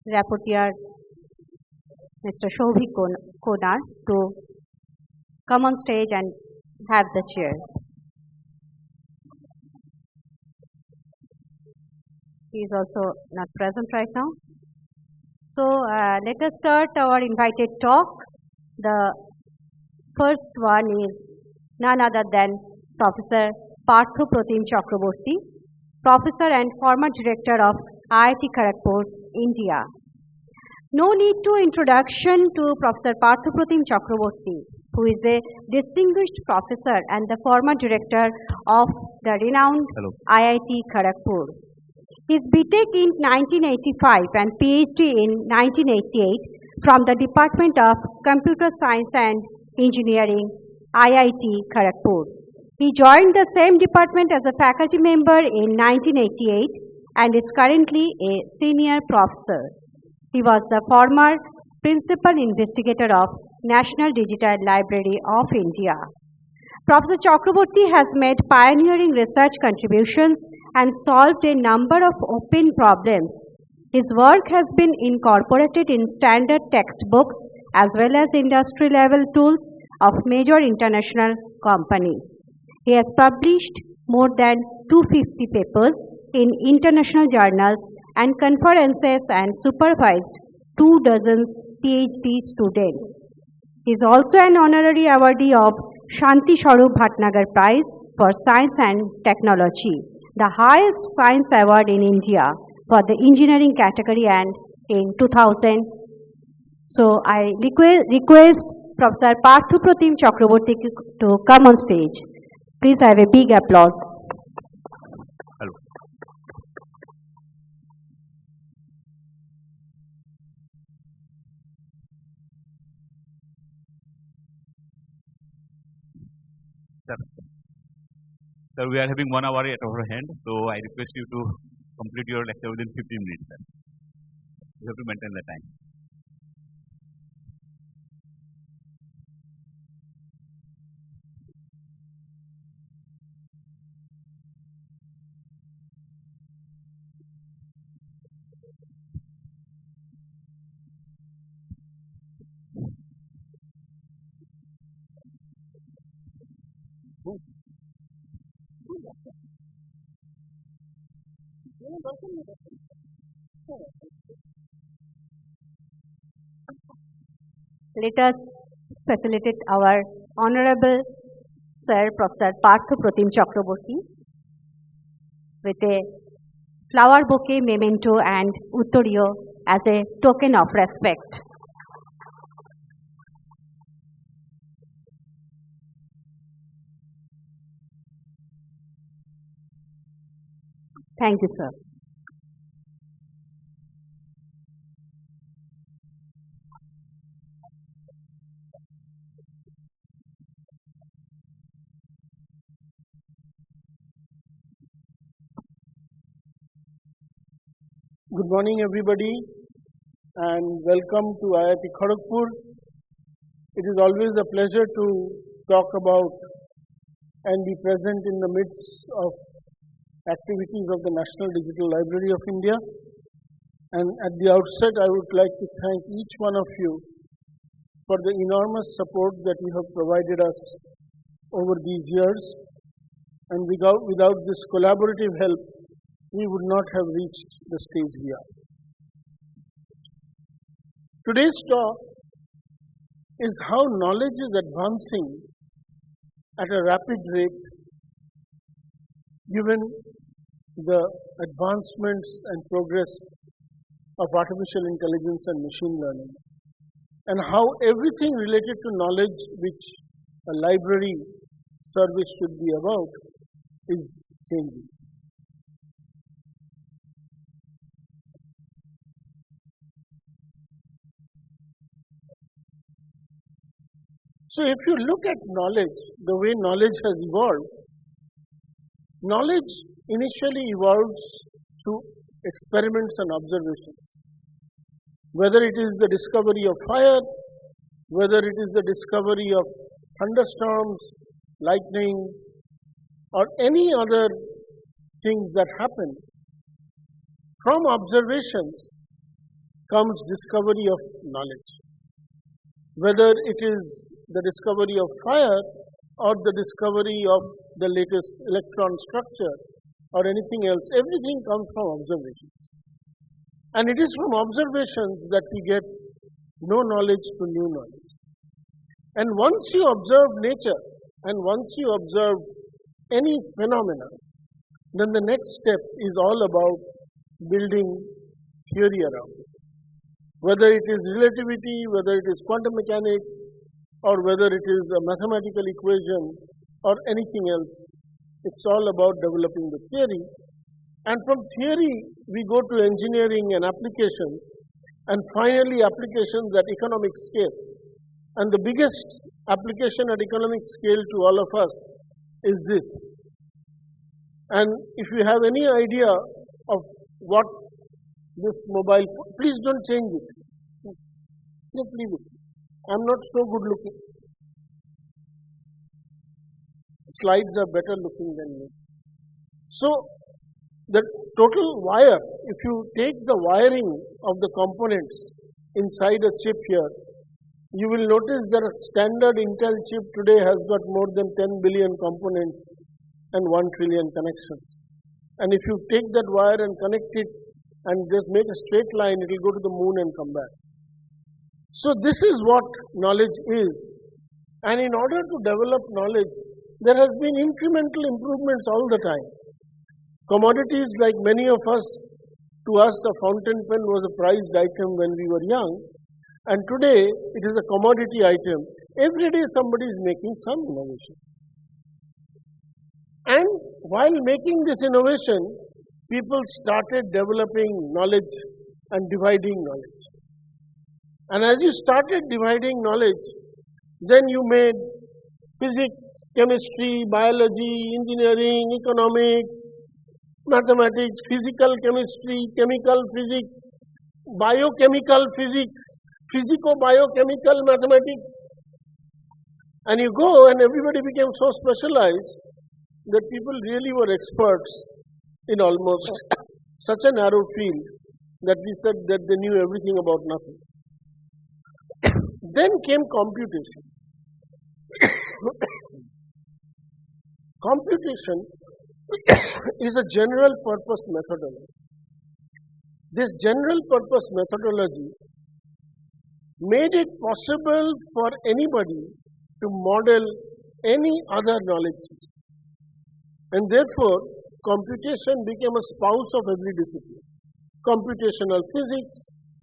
Rapporteur Mr. Shobhik Konar to come on stage and have the chair. He is also not present right now. So let us start our invited talk. The first one is none other than Professor Partho Pratim Chakraborty, Professor and former Director of IIT Kharagpur, India. No need to introduction to Professor Partho Pratim Chakraborty, who is a distinguished professor and the former director of the renowned IIT Kharagpur. His BTech in 1985 and PhD in 1988 from the Department of Computer Science and Engineering, IIT Kharagpur. He joined the same department as a faculty member in 1988 and is currently a senior professor. He was the former principal investigator of National Digital Library of India. Professor Chakraborty has made pioneering research contributions and solved a number of open problems. His work has been incorporated in standard textbooks as well as industry-level tools of major international companies. He has published more than 250 papers in international journals and conferences and supervised 24 PhD students. He is also an honorary awardee of Shanti Swarup Bhatnagar Prize for Science and Technology, the highest science award in India for the engineering category, and in 2000. So I request Professor Partho Pratim Chakraborty to come on stage. Please have a big applause. Hello. Sir, we are having 1 hour at our hand, so I request you to complete your lecture within 15 minutes, sir. You have to maintain the time. Let us facilitate our Honorable Sir Professor Partho Pratim Chakraborty with a flower bouquet, memento and uttoriyo as a token of respect. Thank you, sir. Good morning, everybody, and welcome to IIT Kharagpur. It is always a pleasure to talk about and be present in the midst of activities of the National Digital Library of India. And at the outset, I would like to thank each one of you for the enormous support that you have provided us over these years. And without this collaborative help, we would not have reached the stage we are. Today's talk is how knowledge is advancing at a rapid rate given the advancements and progress of artificial intelligence and machine learning, and how everything related to knowledge which a library service should be about is changing. So if you look at knowledge, the way knowledge has evolved, knowledge initially evolves through experiments and observations. Whether it is the discovery of fire, whether it is the discovery of thunderstorms, lightning, or any other things that happen, From observations comes discovery of knowledge. Whether it is the discovery of fire or the discovery of the latest electron structure or anything else, everything comes from observations. And it is from observations that we get no knowledge to new knowledge. And once you observe nature and once you observe any phenomena, then the next step is all about building theory around it. Whether it is relativity, whether it is quantum mechanics, or whether it is a mathematical equation or anything else, it's all about developing the theory. And from theory, we go to engineering and applications, and finally applications at economic scale. And the biggest application at economic scale to all of us is this. And if you have any idea of what this mobile phone, please don't change it. Just leave it. I'm not so good looking. Slides are better looking than me. So, the total wire, if you take the wiring of the components inside a chip here, you will notice that a standard Intel chip today has got more than 10 billion components and 1 trillion connections. And if you take that wire and connect it and just make a straight line, it will go to the moon and come back. So this is what knowledge is. And in order to develop knowledge, there has been incremental improvements all the time. Commodities, like many of us, to us a fountain pen was a prized item when we were young, and today it is a commodity item. Every day somebody is making some innovation. And while making this innovation, people started developing knowledge and dividing knowledge. And as you started dividing knowledge, then you made physics, chemistry, biology, engineering, economics, mathematics, physical chemistry, chemical physics, biochemical physics, physico-biochemical mathematics. And you go and everybody became so specialized that people really were experts in almost such a narrow field that we said that they knew everything about nothing. Then came computation. Computation is a general purpose methodology. This general purpose methodology made it possible for anybody to model any other knowledge system. And therefore, computation became a spouse of every discipline. Computational physics,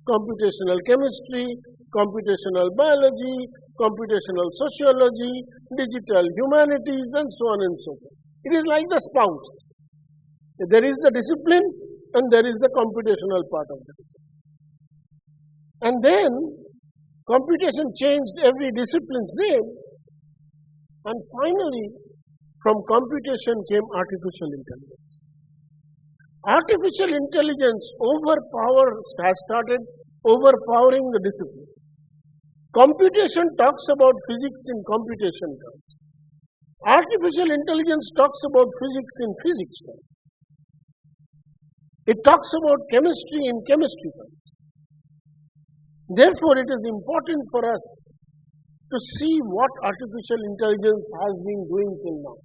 computational chemistry, computational biology, computational sociology, digital humanities, and so on and so forth. It is like the spouse. There is the discipline and there is the computational part of the discipline. And then computation changed every discipline's name, and finally from computation came artificial intelligence. Artificial intelligence has started overpowering the discipline. Computation talks about physics in computation terms. Artificial intelligence talks about physics in physics terms. It talks about chemistry in chemistry terms. Therefore, it is important for us to see what artificial intelligence has been doing till now.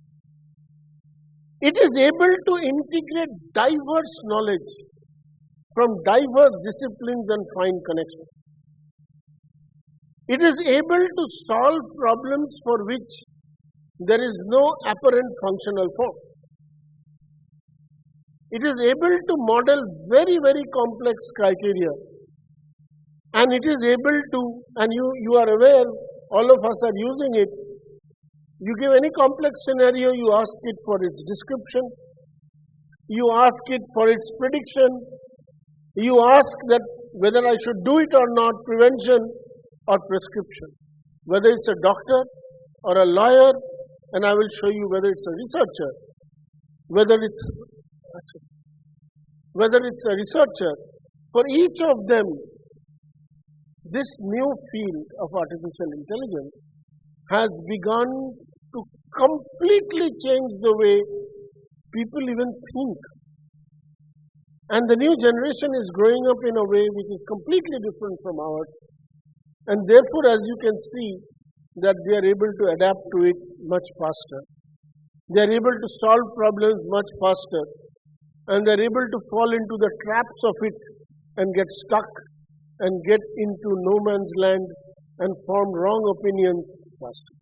It is able to integrate diverse knowledge from diverse disciplines and find connections. It is able to solve problems for which there is no apparent functional form. It is able to model very, very complex criteria. And it is able to, and you are aware, all of us are using it. You give any complex scenario, you ask it for its description. You ask it for its prediction. You ask that whether I should do it or not, prevention or prescription. Whether it's a doctor or a lawyer, and I will show you whether it's a researcher. Whether it's a researcher, for each of them, this new field of artificial intelligence has begun to completely change the way people even think. And the new generation is growing up in a way which is completely different from ours. And therefore, as you can see, that they are able to adapt to it much faster. They are able to solve problems much faster. And they are able to fall into the traps of it and get stuck and get into no man's land and form wrong opinions faster.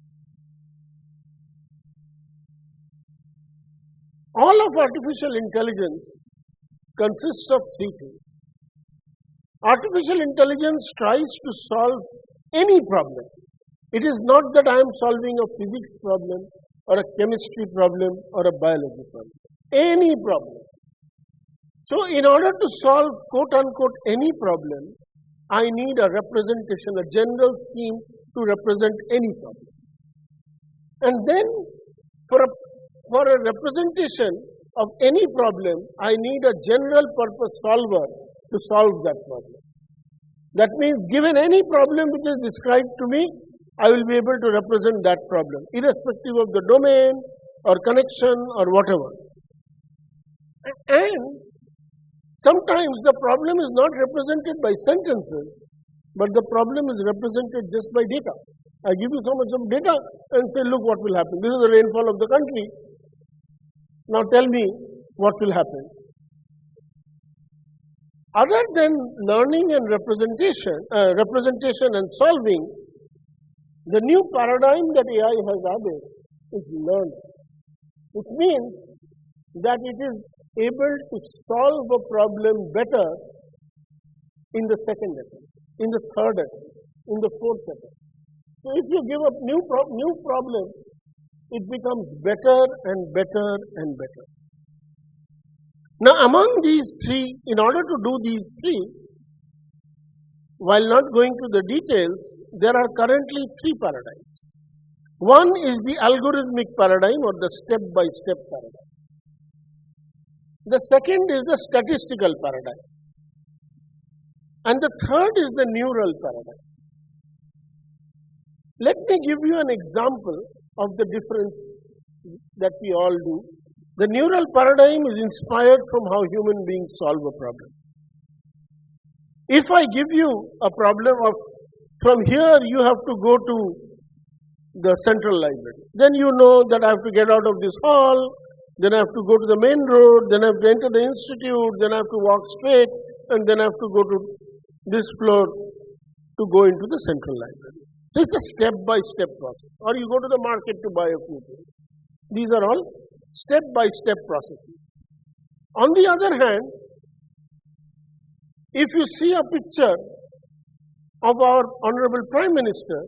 All of artificial intelligence consists of three things. Artificial intelligence tries to solve any problem. It is not that I am solving a physics problem or a chemistry problem or a biology problem. Any problem. So in order to solve quote unquote any problem, I need a representation, a general scheme to represent any problem. And then for a representation of any problem, I need a general purpose solver to solve that problem. That means given any problem which is described to me, I will be able to represent that problem, irrespective of the domain or connection or whatever. And sometimes the problem is not represented by sentences, but the problem is represented just by data. I give you so much of data and say, look what will happen. This is the rainfall of the country. Now tell me what will happen. Other than learning and representation and solving, the new paradigm that AI has added is learning. It means that it is able to solve a problem better in the second attempt, in the third attempt, in the fourth attempt. So if you give up new problem, it becomes better and better and better. Now among these three, in order to do these three, while not going to the details, there are currently three paradigms. One is the algorithmic paradigm or the step-by-step paradigm. The second is the statistical paradigm. And the third is the neural paradigm. Let me give you an example of the difference that we all do. The neural paradigm is inspired from how human beings solve a problem. If I give you a problem of, from here you have to go to the central library, then you know that I have to get out of this hall, then I have to go to the main road, then I have to enter the institute, then I have to walk straight, and then I have to go to this floor to go into the central library. So it's a step-by-step process. Or you go to the market to buy a few things. These are all step-by-step processes. On the other hand, if you see a picture of our Honorable Prime Minister,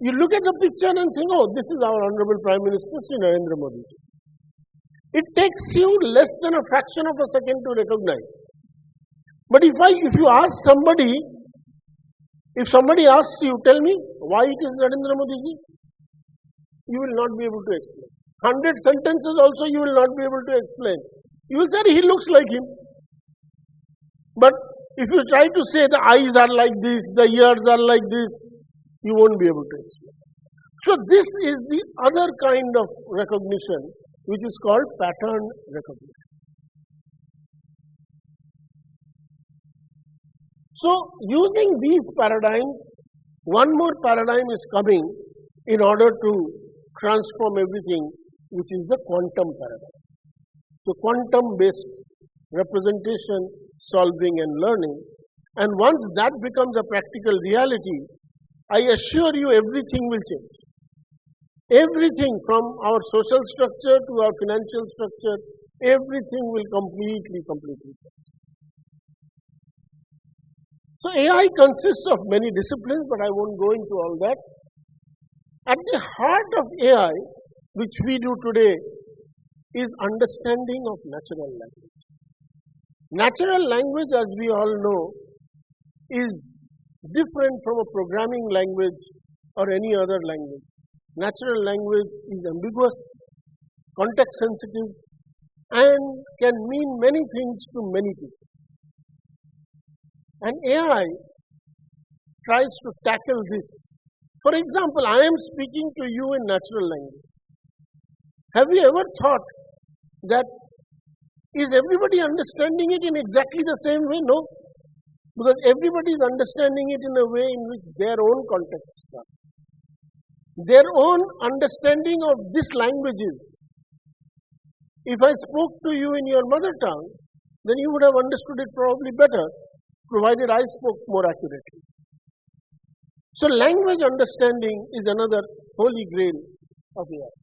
you look at the picture and think, oh, this is our Honorable Prime Minister, Sri Narendra Modi. It takes you less than a fraction of a second to recognize. But if you ask somebody, if somebody asks you, tell me why it is Narendra Modi ji, you will not be able to explain. 100 sentences also you will not be able to explain. You will say he looks like him. But if you try to say the eyes are like this, the ears are like this, you won't be able to explain. So this is the other kind of recognition which is called pattern recognition. So using these paradigms, one more paradigm is coming in order to transform everything, which is the quantum paradigm. So quantum-based representation, solving and learning. And once that becomes a practical reality, I assure you everything will change. Everything from our social structure to our financial structure, everything will completely change. So AI consists of many disciplines, but I won't go into all that. At the heart of AI, which we do today, is understanding of natural language. Natural language, as we all know, is different from a programming language or any other language. Natural language is ambiguous, context sensitive, and can mean many things to many people. And AI tries to tackle this. For example, I am speaking to you in natural language. Have you ever thought that Is everybody understanding it in exactly the same way? No. Because everybody is understanding it in a way in which their own context are. Their own understanding of this language is. If I spoke to you in your mother tongue, then you would have understood it probably better, provided I spoke more accurately. So language understanding is another holy grail of AI.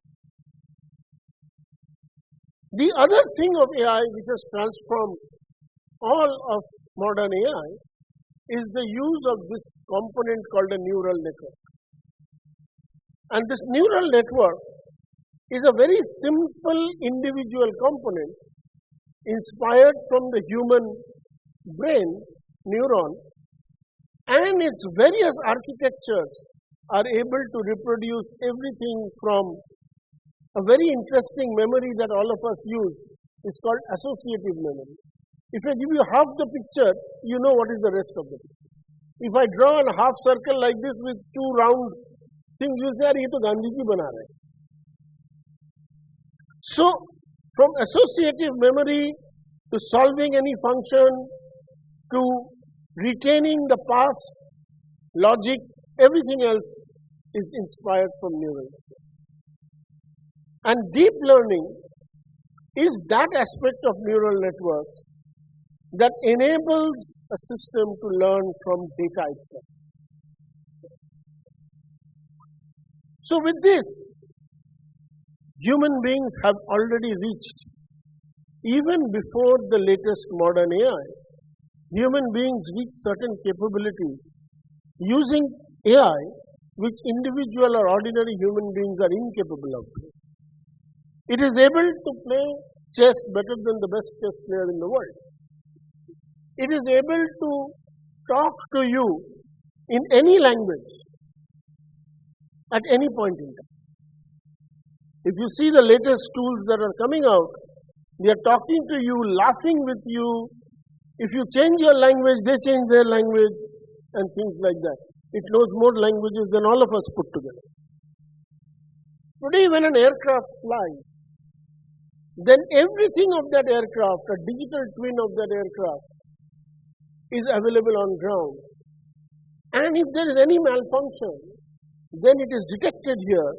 The other thing of AI which has transformed all of modern AI is the use of this component called a neural network. And this neural network is a very simple individual component inspired from the human brain, neuron, and its various architectures are able to reproduce everything from a very interesting memory that all of us use is called associative memory. If I give you half the picture, you know what is the rest of the picture. If I draw a half circle like this with two round things, you say, "Ye to Gandhi ji bana rahe." So, from associative memory to solving any function to retaining the past, logic, everything else is inspired from neural network. And deep learning is that aspect of neural networks that enables a system to learn from data itself. So with this, human beings have already reached, even before the latest modern AI, human beings reach certain capabilities using AI which individual or ordinary human beings are incapable of doing. It is able to play chess better than the best chess player in the world. It is able to talk to you in any language at any point in time. If you see the latest tools that are coming out, they are talking to you, laughing with you. If you change your language, they change their language and things like that. It knows more languages than all of us put together. Today, when an aircraft flies, then everything of that aircraft, a digital twin of that aircraft, is available on ground. And if there is any malfunction, then it is detected here,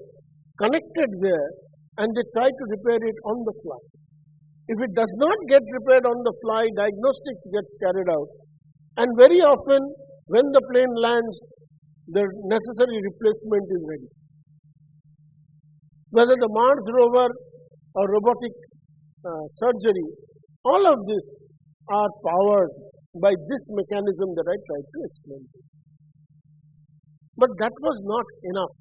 connected there, and they try to repair it on the fly. If it does not get repaired on the fly, diagnostics gets carried out. And very often, when the plane lands, the necessary replacement is ready. Whether the Mars rover or robotic surgery, all of this are powered by this mechanism that I tried to explain to you. But that was not enough.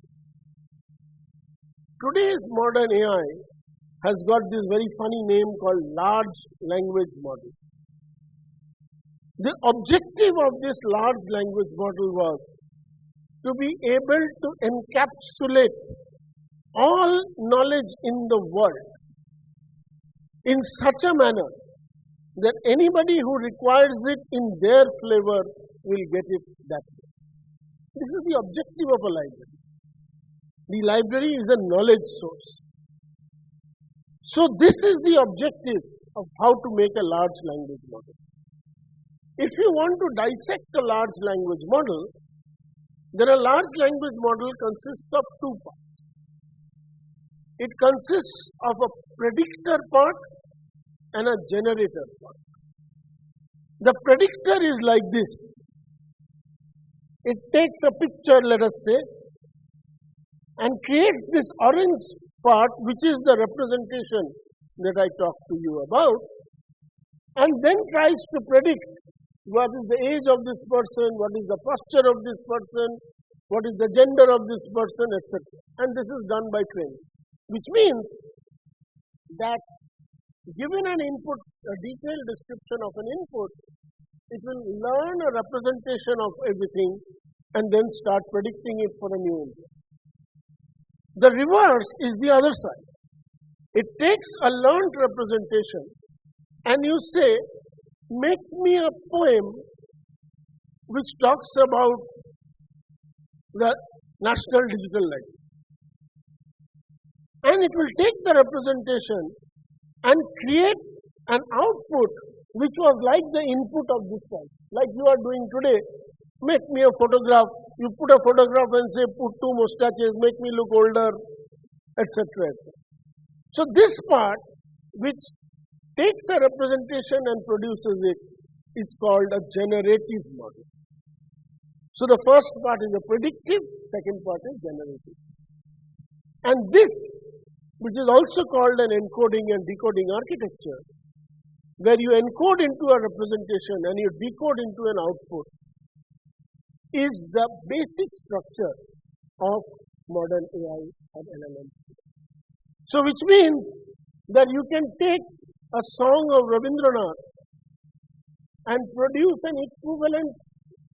Today's modern AI has got this very funny name called large language model. The objective of this large language model was to be able to encapsulate all knowledge in the world in such a manner that anybody who requires it in their flavor will get it that way. This is the objective of a library. The library is a knowledge source. So this is the objective of how to make a large language model. If you want to dissect a large language model, then a large language model consists of two parts. It consists of a predictor part and a generator part. The predictor is like this. It takes a picture, let us say, and creates this orange part, which is the representation that I talked to you about, and then tries to predict what is the age of this person, what is the posture of this person, what is the gender of this person, etc. And this is done by training, which means that given an input, a detailed description of an input, it will learn a representation of everything and then start predicting it for a new input. The reverse is the other side. It takes a learned representation and you say, make me a poem which talks about the National Digital Library. And it will take the representation and create an output which was like the input of this type. Like you are doing today, make me a photograph. You put a photograph and say, put two mustaches, make me look older, etc. So this part, which takes a representation and produces it, is called a generative model. So the first part is a predictive, second part is generative. And this, which is also called an encoding and decoding architecture, where you encode into a representation and you decode into an output, is the basic structure of modern AI and LLM. So which means that you can take a song of Rabindranath and produce an equivalent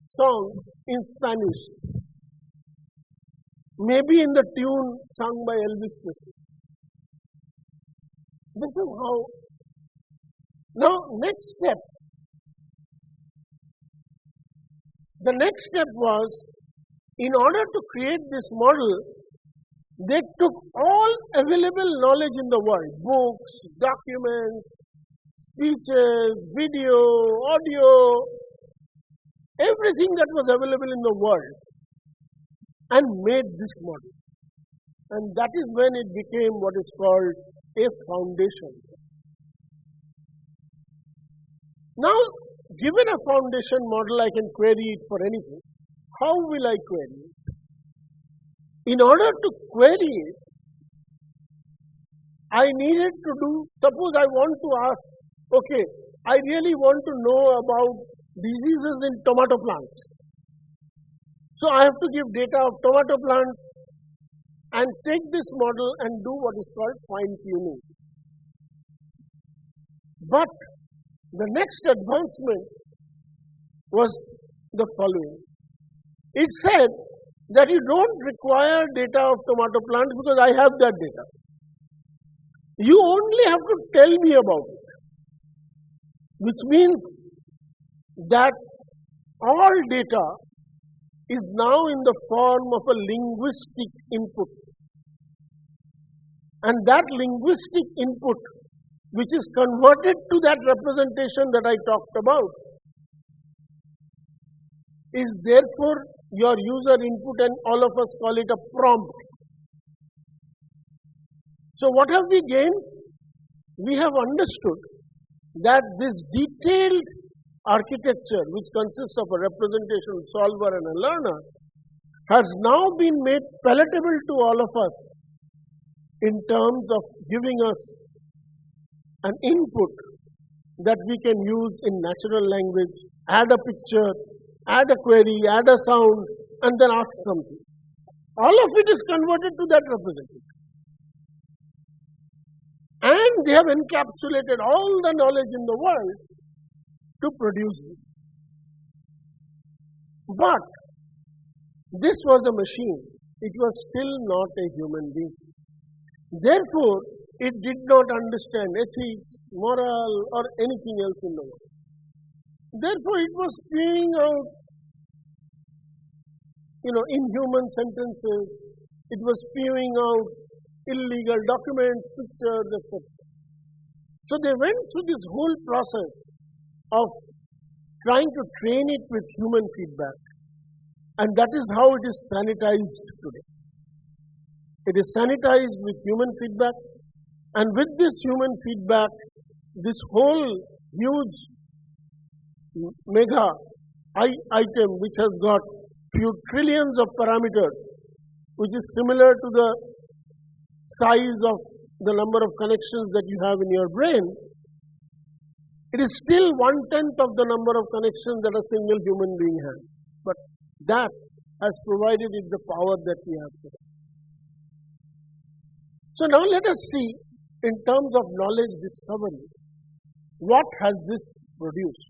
song in Spanish, maybe in the tune sung by Elvis Presley. This is how. Now, next step. The next step was, in order to create this model, they took all available knowledge in the world, books, documents, speeches, video, audio, everything that was available in the world, and made this model. And that is when it became what is called a foundation. Now, given a foundation model, I can query it for anything. How will I query it? In order to query it, I needed to do, suppose I want to ask, okay, I really want to know about diseases in tomato plants. So I have to give data of tomato plants and take this model and do what is called fine tuning. But the next advancement was the following. It said that you don't require data of tomato plants because I have that data. You only have to tell me about it. Which means that all data is now in the form of a linguistic input. And that linguistic input, which is converted to that representation that I talked about, is therefore your user input, and all of us call it a prompt. So what have we gained? We have understood that this detailed architecture, which consists of a representation, solver and a learner, has now been made palatable to all of us in terms of giving us an input that we can use in natural language, add a picture, add a query, add a sound, and then ask something. All of it is converted to that representation. And they have encapsulated all the knowledge in the world to produce this. But this was a machine. It was still not a human being. Therefore, it did not understand ethics, moral, or anything else in the world. Therefore, it was spewing out, inhuman sentences. It was spewing out illegal documents, pictures, etc. So they went through this whole process of trying to train it with human feedback. And that is how it is sanitized today. It is sanitized with human feedback. And with this human feedback, this whole huge mega item which has got few trillions of parameters, which is similar to the size of the number of connections that you have in your brain, it is still 1/10 of the number of connections that a single human being has. But that has provided it the power that we have today. So now let us see, in terms of knowledge discovery, what has this produced?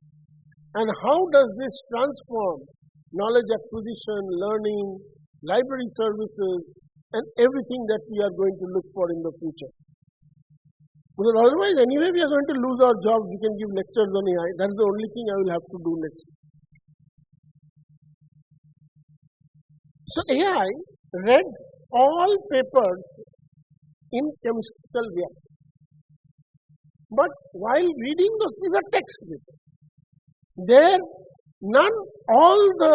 And how does this transform knowledge acquisition, learning, library services, and everything that we are going to look for in the future? Because otherwise, anyway, we are going to lose our jobs. We can give lectures on AI. That is the only thing I will have to do next. So AI read all papers in chemical reactions. But while reading these are text written. There, all the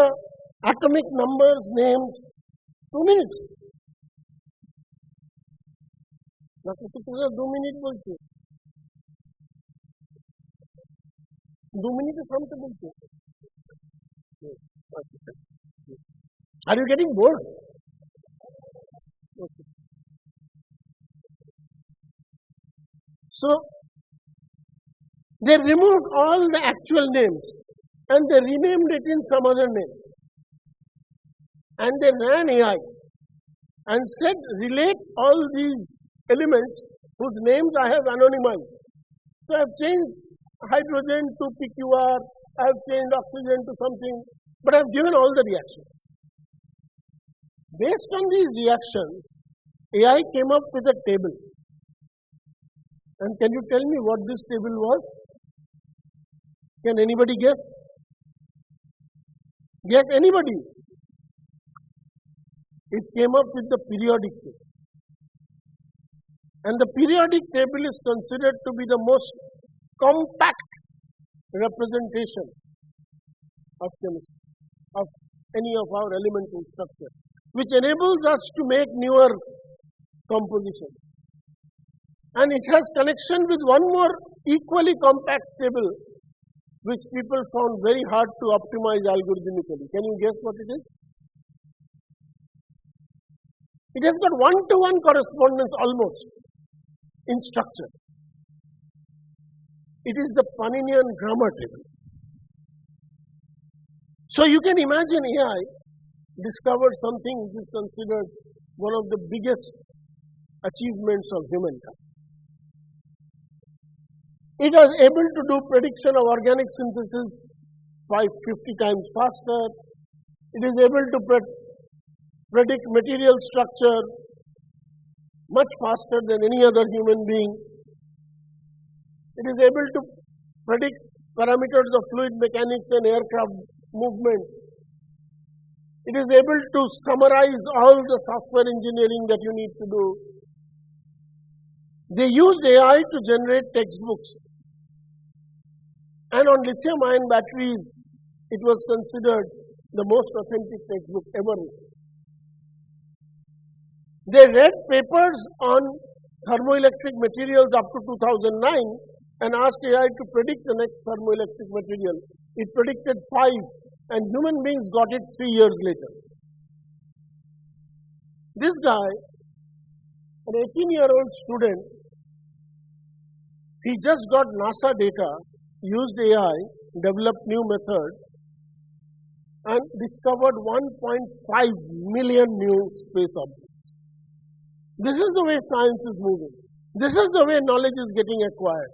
atomic numbers named 2 minutes. बाकी तो पूरा 2 minute बोलते 2 minute से कम तो बोलते Are you getting bored? Okay. So, they removed all the actual names and they renamed it in some other name. And they ran AI and said, relate all these elements whose names I have anonymized. So I have changed hydrogen to PQR, I have changed oxygen to something, but I have given all the reactions. Based on these reactions, AI came up with a table. And can you tell me what this table was? Can anybody guess? Get anybody? It came up with the periodic table. And the periodic table is considered to be the most compact representation of chemistry, of any of our elemental structure, which enables us to make newer compositions. And it has connection with one more equally compact table, which people found very hard to optimize algorithmically. Can you guess what it is? It has got one-to-one correspondence almost in structure. It is the Paninian grammar table. So you can imagine AI discovered something which is considered one of the biggest achievements of humankind. It was able to do prediction of organic synthesis 50 times faster. It is able to predict material structure much faster than any other human being. It is able to predict parameters of fluid mechanics and aircraft movement. It is able to summarize all the software engineering that you need to do. They used AI to generate textbooks. And on lithium-ion batteries, it was considered the most authentic textbook ever written. They read papers on thermoelectric materials up to 2009 and asked AI to predict the next thermoelectric material. It predicted 5 and human beings got it 3 years later. This guy, an 18-year-old student, he just got NASA data, used AI, developed new methods, and discovered 1.5 million new space objects. This is the way science is moving. This is the way knowledge is getting acquired.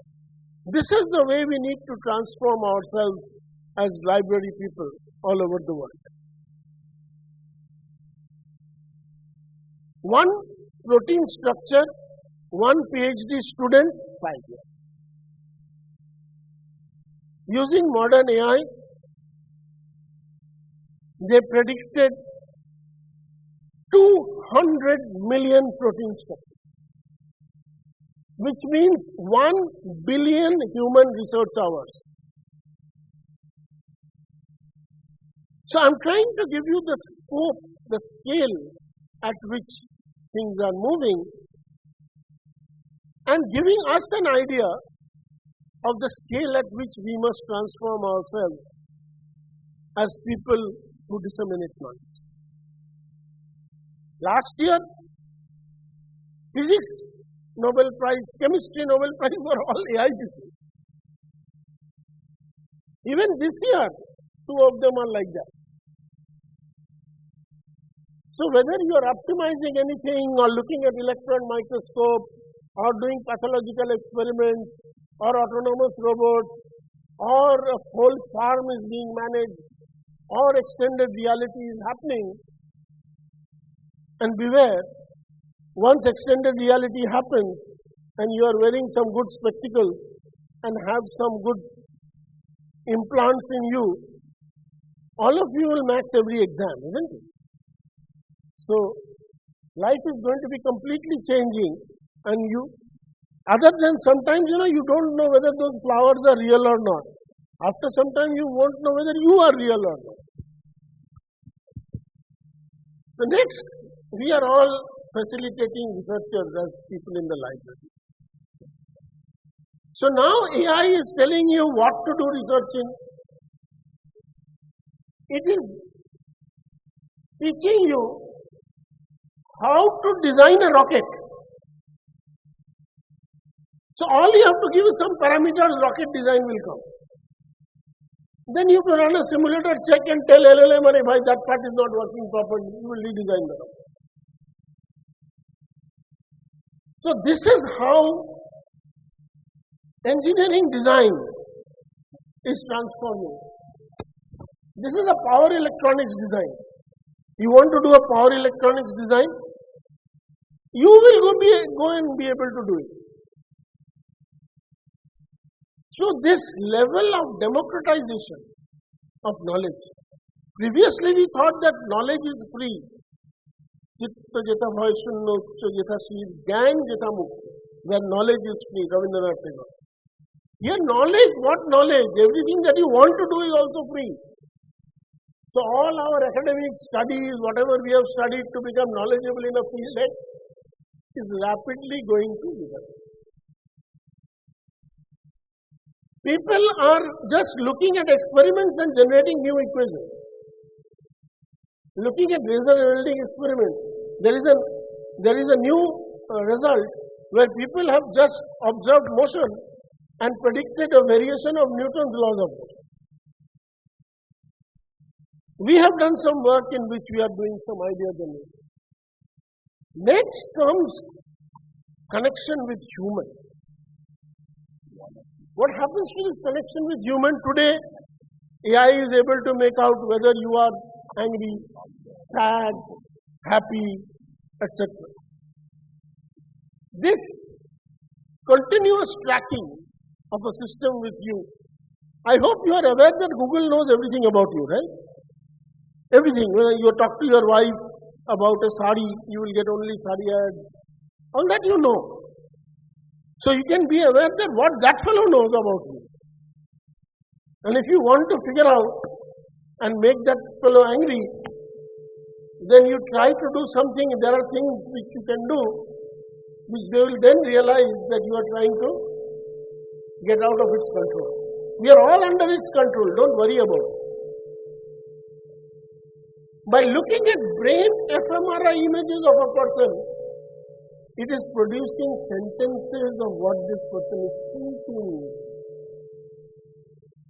This is the way we need to transform ourselves as library people all over the world. One protein structure, one PhD student, 5 years. Using modern AI, they predicted 200 million protein structures, which means 1 billion human research hours. So I'm trying to give you the scope, the scale at which things are moving, and giving us an idea of the scale at which we must transform ourselves as people who disseminate knowledge. Last year, physics Nobel Prize, chemistry Nobel Prize were all AI people. Even this year, 2 of them are like that. So whether you are optimizing anything or looking at electron microscope or doing pathological experiments or autonomous robots or a whole farm is being managed or extended reality is happening, and beware, once extended reality happens and you are wearing some good spectacles and have some good implants in you, all of you will max every exam, isn't it? So, life is going to be completely changing, and Other than sometimes, you don't know whether those flowers are real or not. After some time, you won't know whether you are real or not. So next, we are all facilitating researchers as people in the library. So now AI is telling you what to do research in. It is teaching you how to design a rocket. So all you have to give is some parameters, rocket design will come. Then you can run a simulator check and tell LLM, bhai, that part is not working properly, you will redesign the rocket. So this is how engineering design is transforming. This is a power electronics design. You want to do a power electronics design? You will go and be able to do it. So this level of democratization of knowledge. Previously we thought that knowledge is free. Chitta jeta bhay shunno uchcha jetha shir gyan jetha mukta. Where knowledge is free. Rabindranath Tagore. Here knowledge, what knowledge? Everything that you want to do is also free. So all our academic studies, whatever we have studied to become knowledgeable in a field, is rapidly going to develop. People are just looking at experiments and generating new equations. Looking at razor welding experiments, there is a new result where people have just observed motion and predicted a variation of Newton's laws of motion. We have done some work in which we are doing some idea generation. Next comes connection with human. What happens to this connection with human today? AI is able to make out whether you are angry, sad, happy, etc. This continuous tracking of a system with you. I hope you are aware that Google knows everything about you, right? Everything. When you talk to your wife about a sari, you will get only sari ad. All that you know. So you can be aware that what that fellow knows about you. And if you want to figure out and make that fellow angry, then you try to do something. There are things which you can do, which they will then realize that you are trying to get out of its control. We are all under its control. Don't worry about it. By looking at brain fMRI images of a person, it is producing sentences of what this person is thinking.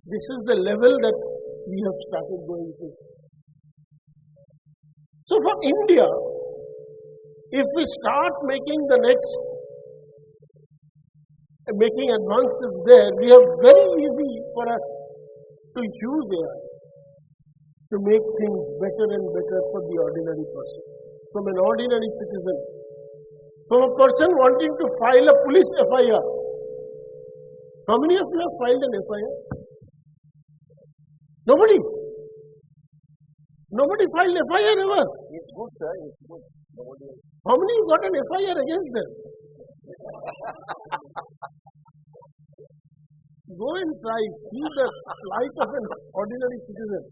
This is the level that we have started going to. So for India, if we start making advances there, we are very easy for us to use AI to make things better and better for the ordinary person, from an ordinary citizen. From a person wanting to file a police FIR. How many of you have filed an FIR? Nobody. Nobody filed FIR ever. It's good, sir. It's good. Nobody. How many you got an FIR against them? Go and try. See the plight of an ordinary citizen.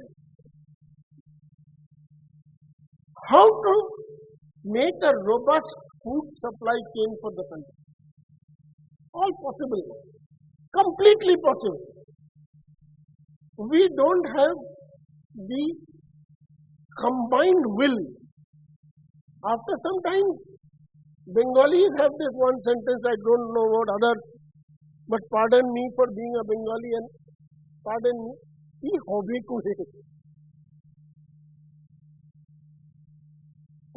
How to make a robust food supply chain for the country. All possible. Completely possible. We don't have the combined will. After some time, Bengalis have this one sentence, I don't know what others, but pardon me for being a Bengali and pardon me, ki hobe ko hai.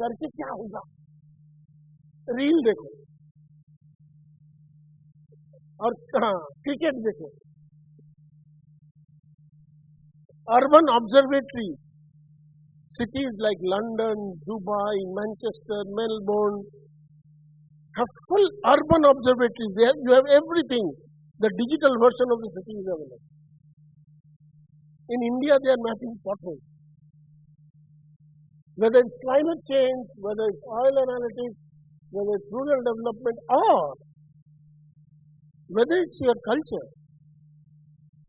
करके क्या होगा? Reel देखो और cricket देखो. Urban observatory, cities like London, Dubai, Manchester, Melbourne have full urban observatories. You have everything. The digital version of the city is available. In India, they are mapping potholes. Whether it's climate change, whether it's oil analytics, whether it's rural development, or whether it's your culture,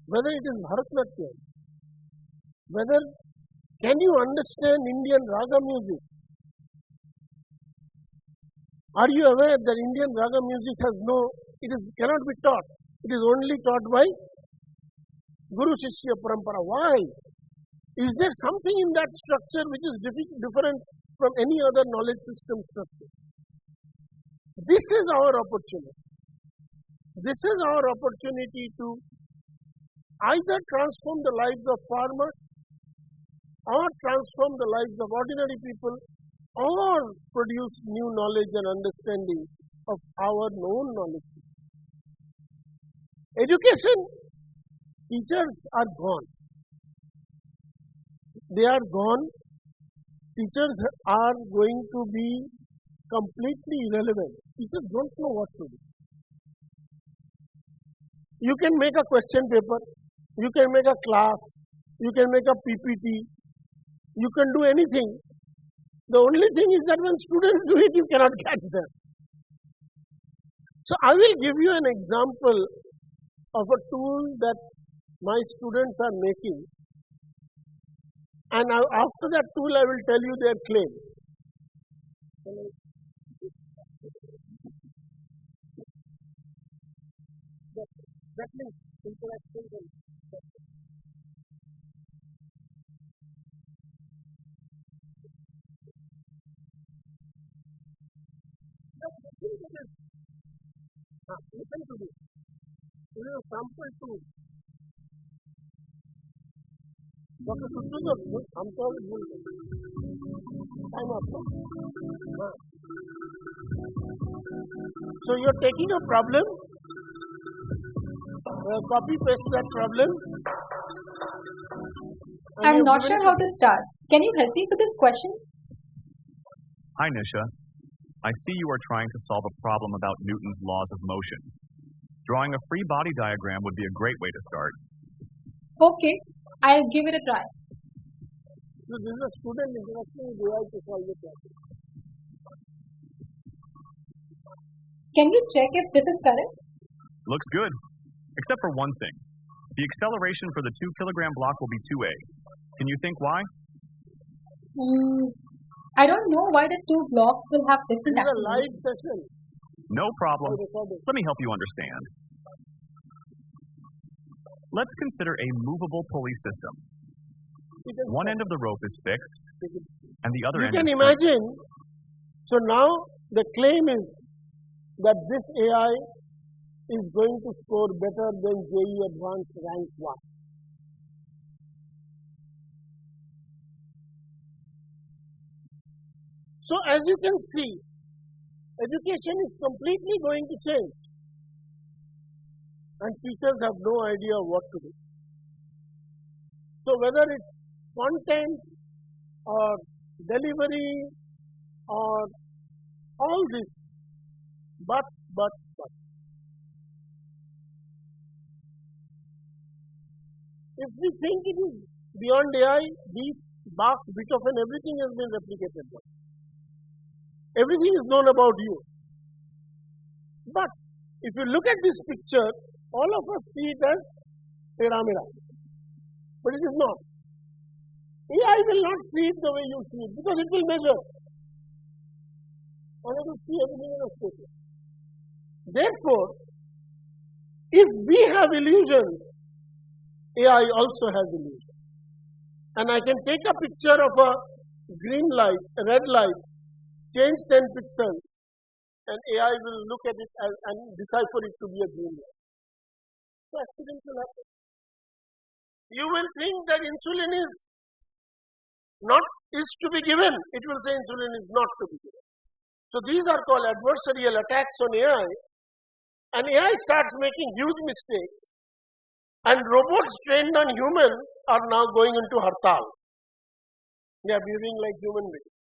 whether it is Bharatanatyam, whether can you understand Indian raga music? Are you aware that Indian raga music cannot be taught? It is only taught by Guru Shishya Parampara. Why? Is there something in that structure which is different from any other knowledge system structure? This is our opportunity. This is our opportunity to either transform the lives of farmers or transform the lives of ordinary people or produce new knowledge and understanding of our known knowledge. Education, teachers are gone. They are gone. Teachers are going to be completely irrelevant. Teachers don't know what to do. You can make a question paper, you can make a class, you can make a PPT, you can do anything. The only thing is that when students do it, you cannot catch them. So I will give you an example of a tool that my students are making, and after that tool I will tell you their claim. That means interaction. Listen to this. This is a sample tool. Dr. Sudhir, I'm told time up. So you're taking a problem, copy paste that problem. I'm not sure how to start. Can you help me with this question? Hi, Nisha. I see you are trying to solve a problem about Newton's laws of motion. Drawing a free body diagram would be a great way to start. Okay, I'll give it a try. So this is a student interacting with AI to solve the problem. Can you check if this is correct? Looks good, except for one thing. The acceleration for the 2 kilogram block will be 2a. Can you think why? I don't know why the two blocks will have different This is a live acceleration. session. No problem. Let me help you understand. Let's consider a movable pulley system. One end of the rope is fixed, and the other You end can is imagine. So now the claim is that this AI is going to score better than JEE Advanced Rank 1. So as you can see, education is completely going to change, and teachers have no idea what to do. So whether it's content or delivery or all this, but. If we think it is beyond AI, Bach, Beethoven, everything has been replicated now. Everything is known about you. But if you look at this picture, all of us see it as pyramid. But it is not. AI will not see it the way you see it because it will measure. And it will see everything in a space. Therefore, if we have illusions, AI also has illusions. And I can take a picture of a green light, a red light, change 10 pixels, and AI will look at it and decipher it to be a green light. So accidents will happen. You will think that insulin is to be given. It will say insulin is not to be given. So these are called adversarial attacks on AI, and AI starts making huge mistakes, and robots trained on humans are now going into hartal. They are behaving like human beings.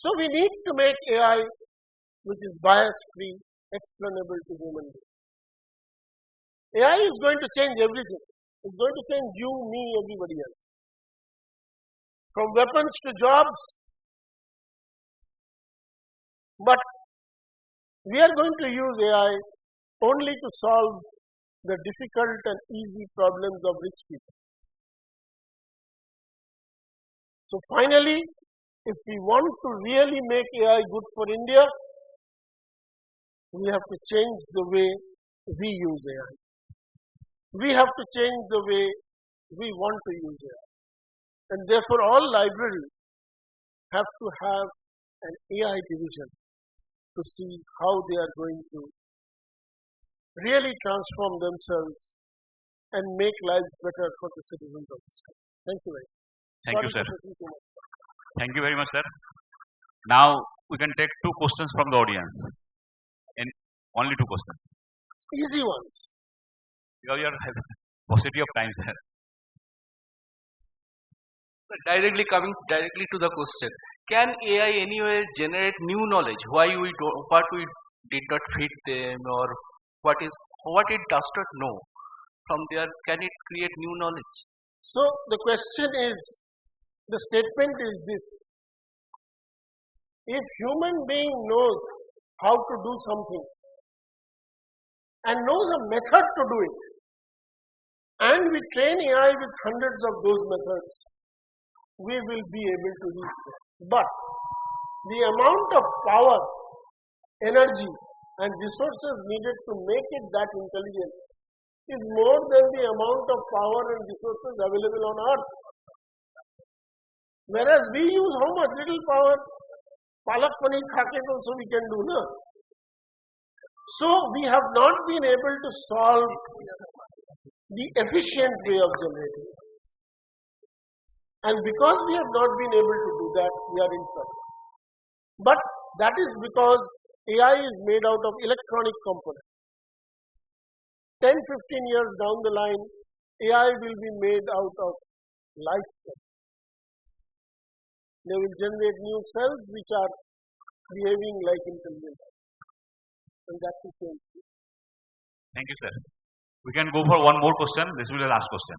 So we need to make AI which is bias-free, explainable to human beings. AI is going to change everything. It's going to change you, me, everybody else. From weapons to jobs. But We are going to use AI only to solve the difficult and easy problems of rich people. So finally, if we want to really make AI good for India, we have to change the way we use AI. We have to change the way we want to use AI. And therefore all libraries have to have an AI division to see how they are going to really transform themselves and make life better for the citizens of this country. Thank you very much. Thank you, Sorry sir. for taking too much. Thank you very much, sir. Now we can take two questions from the audience. And only two questions. Easy ones. Because you are paucity of time, sir. Directly coming directly to the question, can AI anyway generate new knowledge? Why we do, what we did not feed them, or what it does not know? From there, can it create new knowledge? So the question is, the statement is this: if human being knows how to do something and knows a method to do it, and we train AI with hundreds of those methods, we will be able to reach there. But the amount of power, energy and resources needed to make it that intelligent is more than the amount of power and resources available on earth. Whereas we use how much? Little power. Palak paneer khake also we can do, no? So we have not been able to solve the efficient way of generating. And because we have not been able to do that, we are in trouble. But that is because AI is made out of electronic components. 10-15 years down the line, AI will be made out of life cells. They will generate new cells which are behaving like intelligent cells. And that will change. Thank you, sir. We can go for one more question. This will be the last question.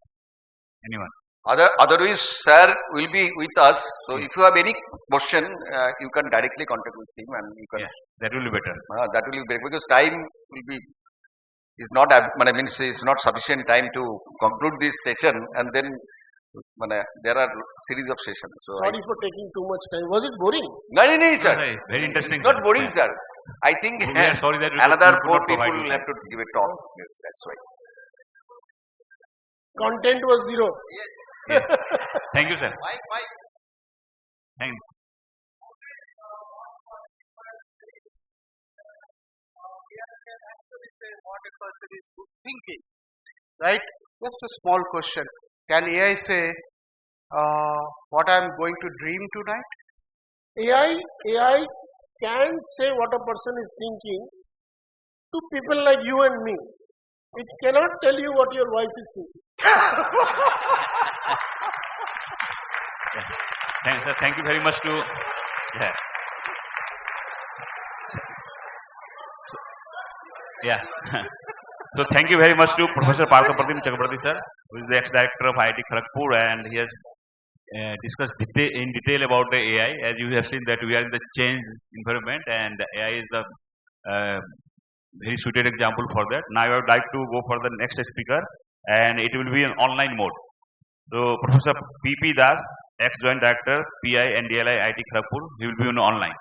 Anyone? Otherwise, sir will be with us. So, if you have any question, you can directly contact with him, and you can. Yeah, that will be better. That will be better because time will be is not. Means is not sufficient time to conclude this session, and then there are series of sessions. So sorry for taking too much time. Was it boring? No, sir. No, very interesting. Not boring, sir. I think we are sorry that another we 4 people will have to give a talk. Yes, that's right. Content was zero. Yes. Thank you, sir. Thank you. What a person is thinking, right? Just a small question. Can AI say what I am going to dream tonight? AI can say what a person is thinking to people like you and me. It cannot tell you what your wife is thinking. Thanks, sir. Thank you very much to. Yeah. Yeah. So thank you very much to Professor Parthapratim Chakrabarty sir, who is the ex-director of IIT Kharagpur, and he has discussed in detail about the AI. As you have seen that we are in the change environment, and AI is the very suited example for that. Now I would like to go for the next speaker, and it will be in online mode. So Professor P.P. Das, ex-joint director, PI and DLI IIT Kharagpur, he will be on online.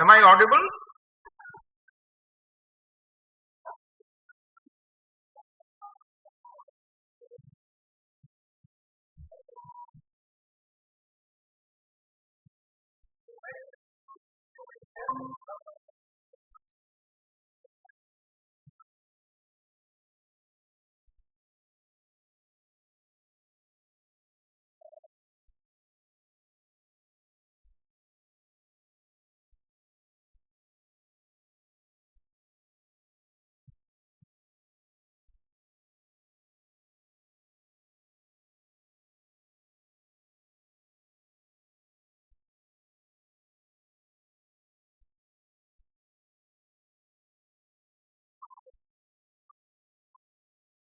Am I audible?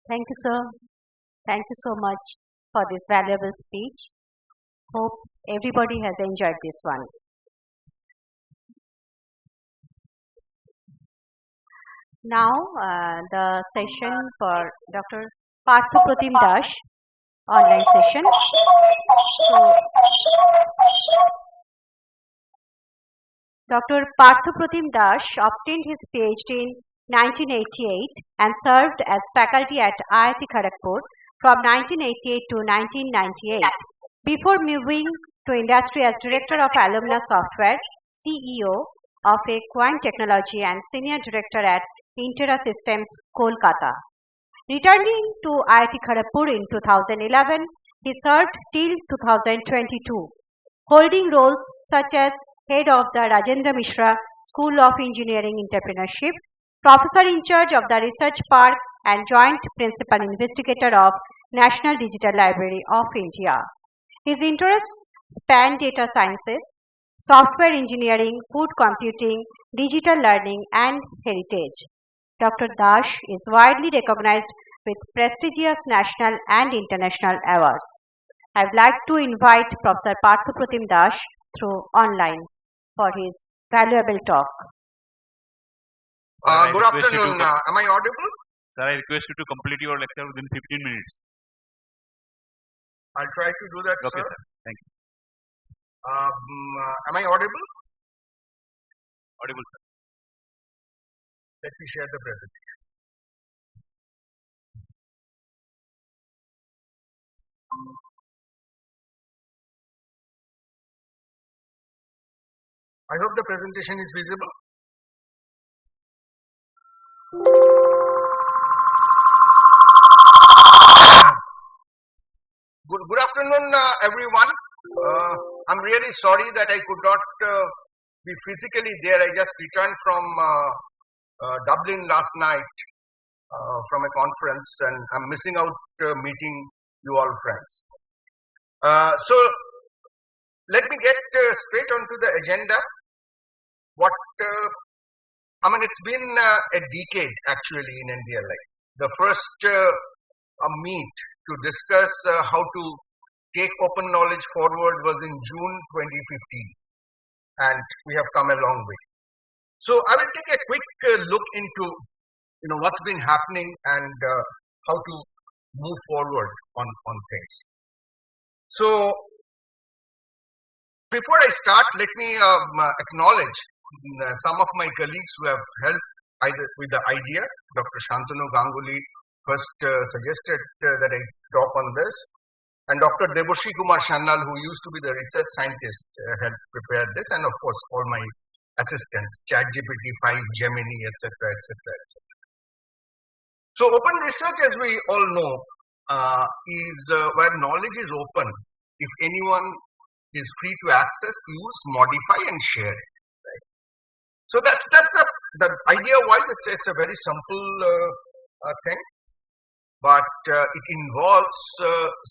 Thank you, sir. Thank you so much for this valuable speech. Hope everybody has enjoyed this one. Now, the session for Dr. Parthupratim Das, online session. So, Dr. Parthupratim Das obtained his PhD in 1988 and served as faculty at IIT Kharagpur from 1988 to 1998. Before moving to industry as Director of Alumna Software, CEO of a Quant Technology and Senior Director at Intera Systems, Kolkata. Returning to IIT Kharagpur in 2011, he served till 2022, holding roles such as Head of the Rajendra Mishra School of Engineering Entrepreneurship, Professor in charge of the Research Park and Joint Principal Investigator of National Digital Library of India. His interests span data sciences, software engineering, food computing, digital learning, and heritage. Dr. Das is widely recognized with prestigious national and international awards. I would like to invite Professor Parthupratim Das through online for his valuable talk. Good afternoon. Am I audible? Sir, I request you to complete your lecture within 15 minutes. I'll try to do that, Okay, sir. sir. Thank you. Am I audible? Audible, sir. Let me share the presentation. I hope the presentation is visible. Good afternoon, everyone. I'm really sorry that I could not be physically there. I just returned from Dublin last night from a conference, and I'm missing out meeting you all friends. So let me get straight onto the agenda. It's been a decade actually in India. Like the first meet to discuss how to take open knowledge forward was in June 2015, and we have come a long way. So I will take a quick look into what's been happening and how to move forward on things. So before I start, let me acknowledge some of my colleagues who have helped either with the idea. Dr. Shantanu Ganguly first suggested that I talk on this, and Dr. Debashri Kumar Shannal, who used to be the research scientist, helped prepare this, and of course all my assistants, ChatGPT 5, Gemini, etc., etc., etc. So open research, as we all know, is where knowledge is open if anyone is free to access, use, modify, and share it. Right? So the idea-wise, it's a very simple thing, but it involves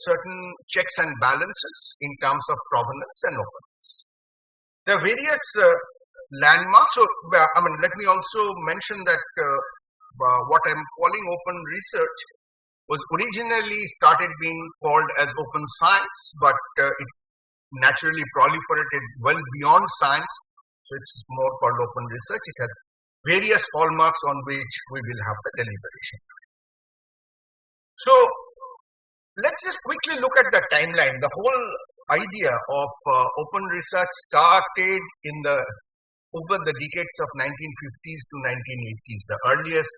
certain checks and balances in terms of provenance and openness. There are various landmarks. So let me also mention that what I'm calling open research was originally started being called as open science, but it naturally proliferated well beyond science, so it's more called open research. It has various hallmarks on which we will have the deliberation. So let's just quickly look at the timeline. The whole idea of open research started over the decades of 1950s to 1980s. The earliest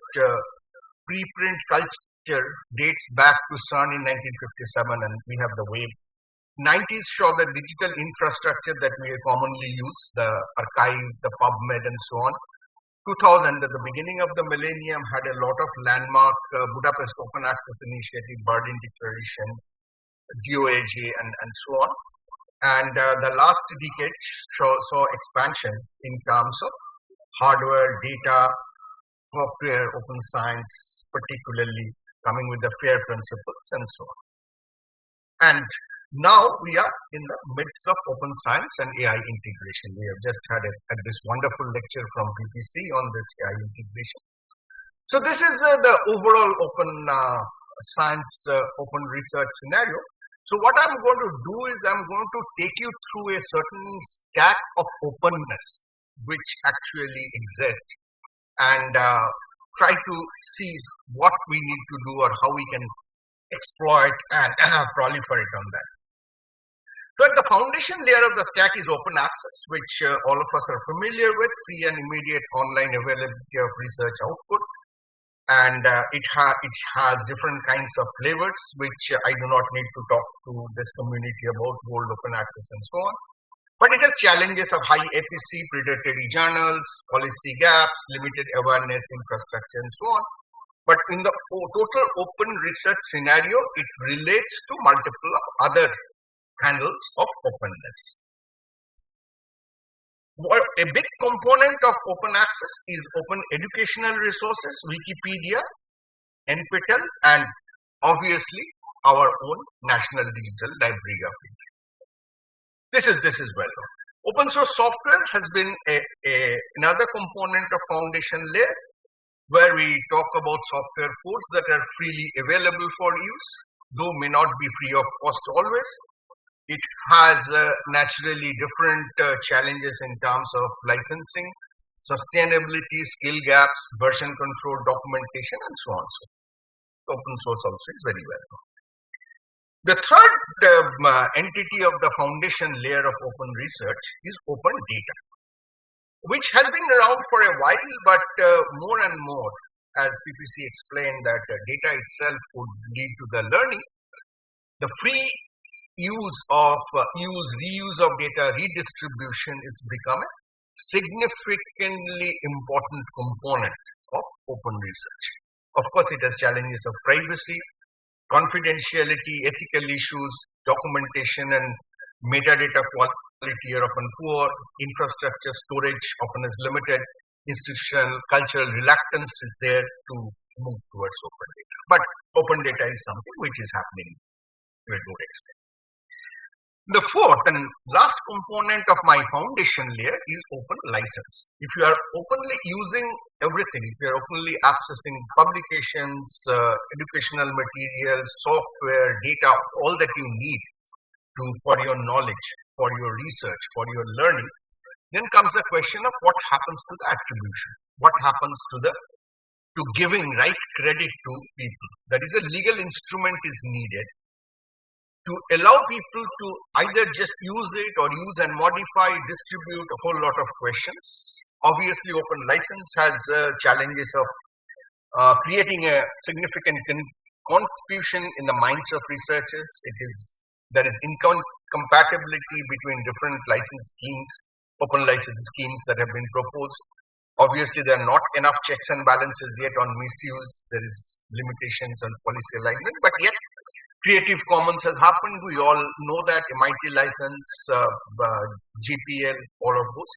preprint culture dates back to CERN in 1957, and we have the wave. 90s saw the digital infrastructure that we commonly use, the archive, the PubMed, and so on. 2000, at the beginning of the millennium, had a lot of landmark Budapest Open Access Initiative, Berlin Declaration, DOAJ, and so on. And the last decade saw expansion in terms of hardware, data, software, open science, particularly coming with the FAIR principles and so on. And now we are in the midst of open science and AI integration. We have just had this wonderful lecture from PPC on this AI integration. So this is the overall open science, open research scenario. So what I'm going to do is I'm going to take you through a certain stack of openness which actually exists and try to see what we need to do or how we can exploit and proliferate on that. So at the foundation layer of the stack is open access, which all of us are familiar with, free and immediate online availability of research output. And it has different kinds of flavors, which I do not need to talk to this community about, gold, open access and so on. But it has challenges of high APC, predatory journals, policy gaps, limited awareness, infrastructure and so on. But in the total open research scenario, it relates to multiple other handles of openness. A big component of open access is open educational resources, Wikipedia, NPTEL, and obviously our own National Digital Library of India. This is well known. Open source software has been another component of foundation layer, where we talk about software codes that are freely available for use, though may not be free of cost always. It has naturally different challenges in terms of licensing, sustainability, skill gaps, version control, documentation, and so on. So open source also is very well known. The third entity of the foundation layer of open research is open data, which has been around for a while, but more and more, as PPC explained, that data itself would lead to the learning. The free reuse of data redistribution is become a significantly important component of open research. Of course, it has challenges of privacy, confidentiality, ethical issues, documentation and metadata quality are often poor, infrastructure storage often is limited, institutional cultural reluctance is there to move towards open data. But open data is something which is happening to a good extent. The fourth and last component of my foundation layer is open license. If you are openly using everything, if you are openly accessing publications, educational materials, software, data, all that you need for your knowledge, for your research, for your learning, then comes the question of what happens to the attribution, what happens to giving right credit to people. That is, a legal instrument is needed to allow people to either just use it or use and modify, distribute, a whole lot of questions. Obviously, open license has challenges of creating a significant confusion in the minds of researchers. There is incompatibility between different license schemes, open license schemes that have been proposed. Obviously, there are not enough checks and balances yet on misuse. There is limitations on policy alignment, but yet Creative Commons has happened. We all know that MIT license, GPL, all of those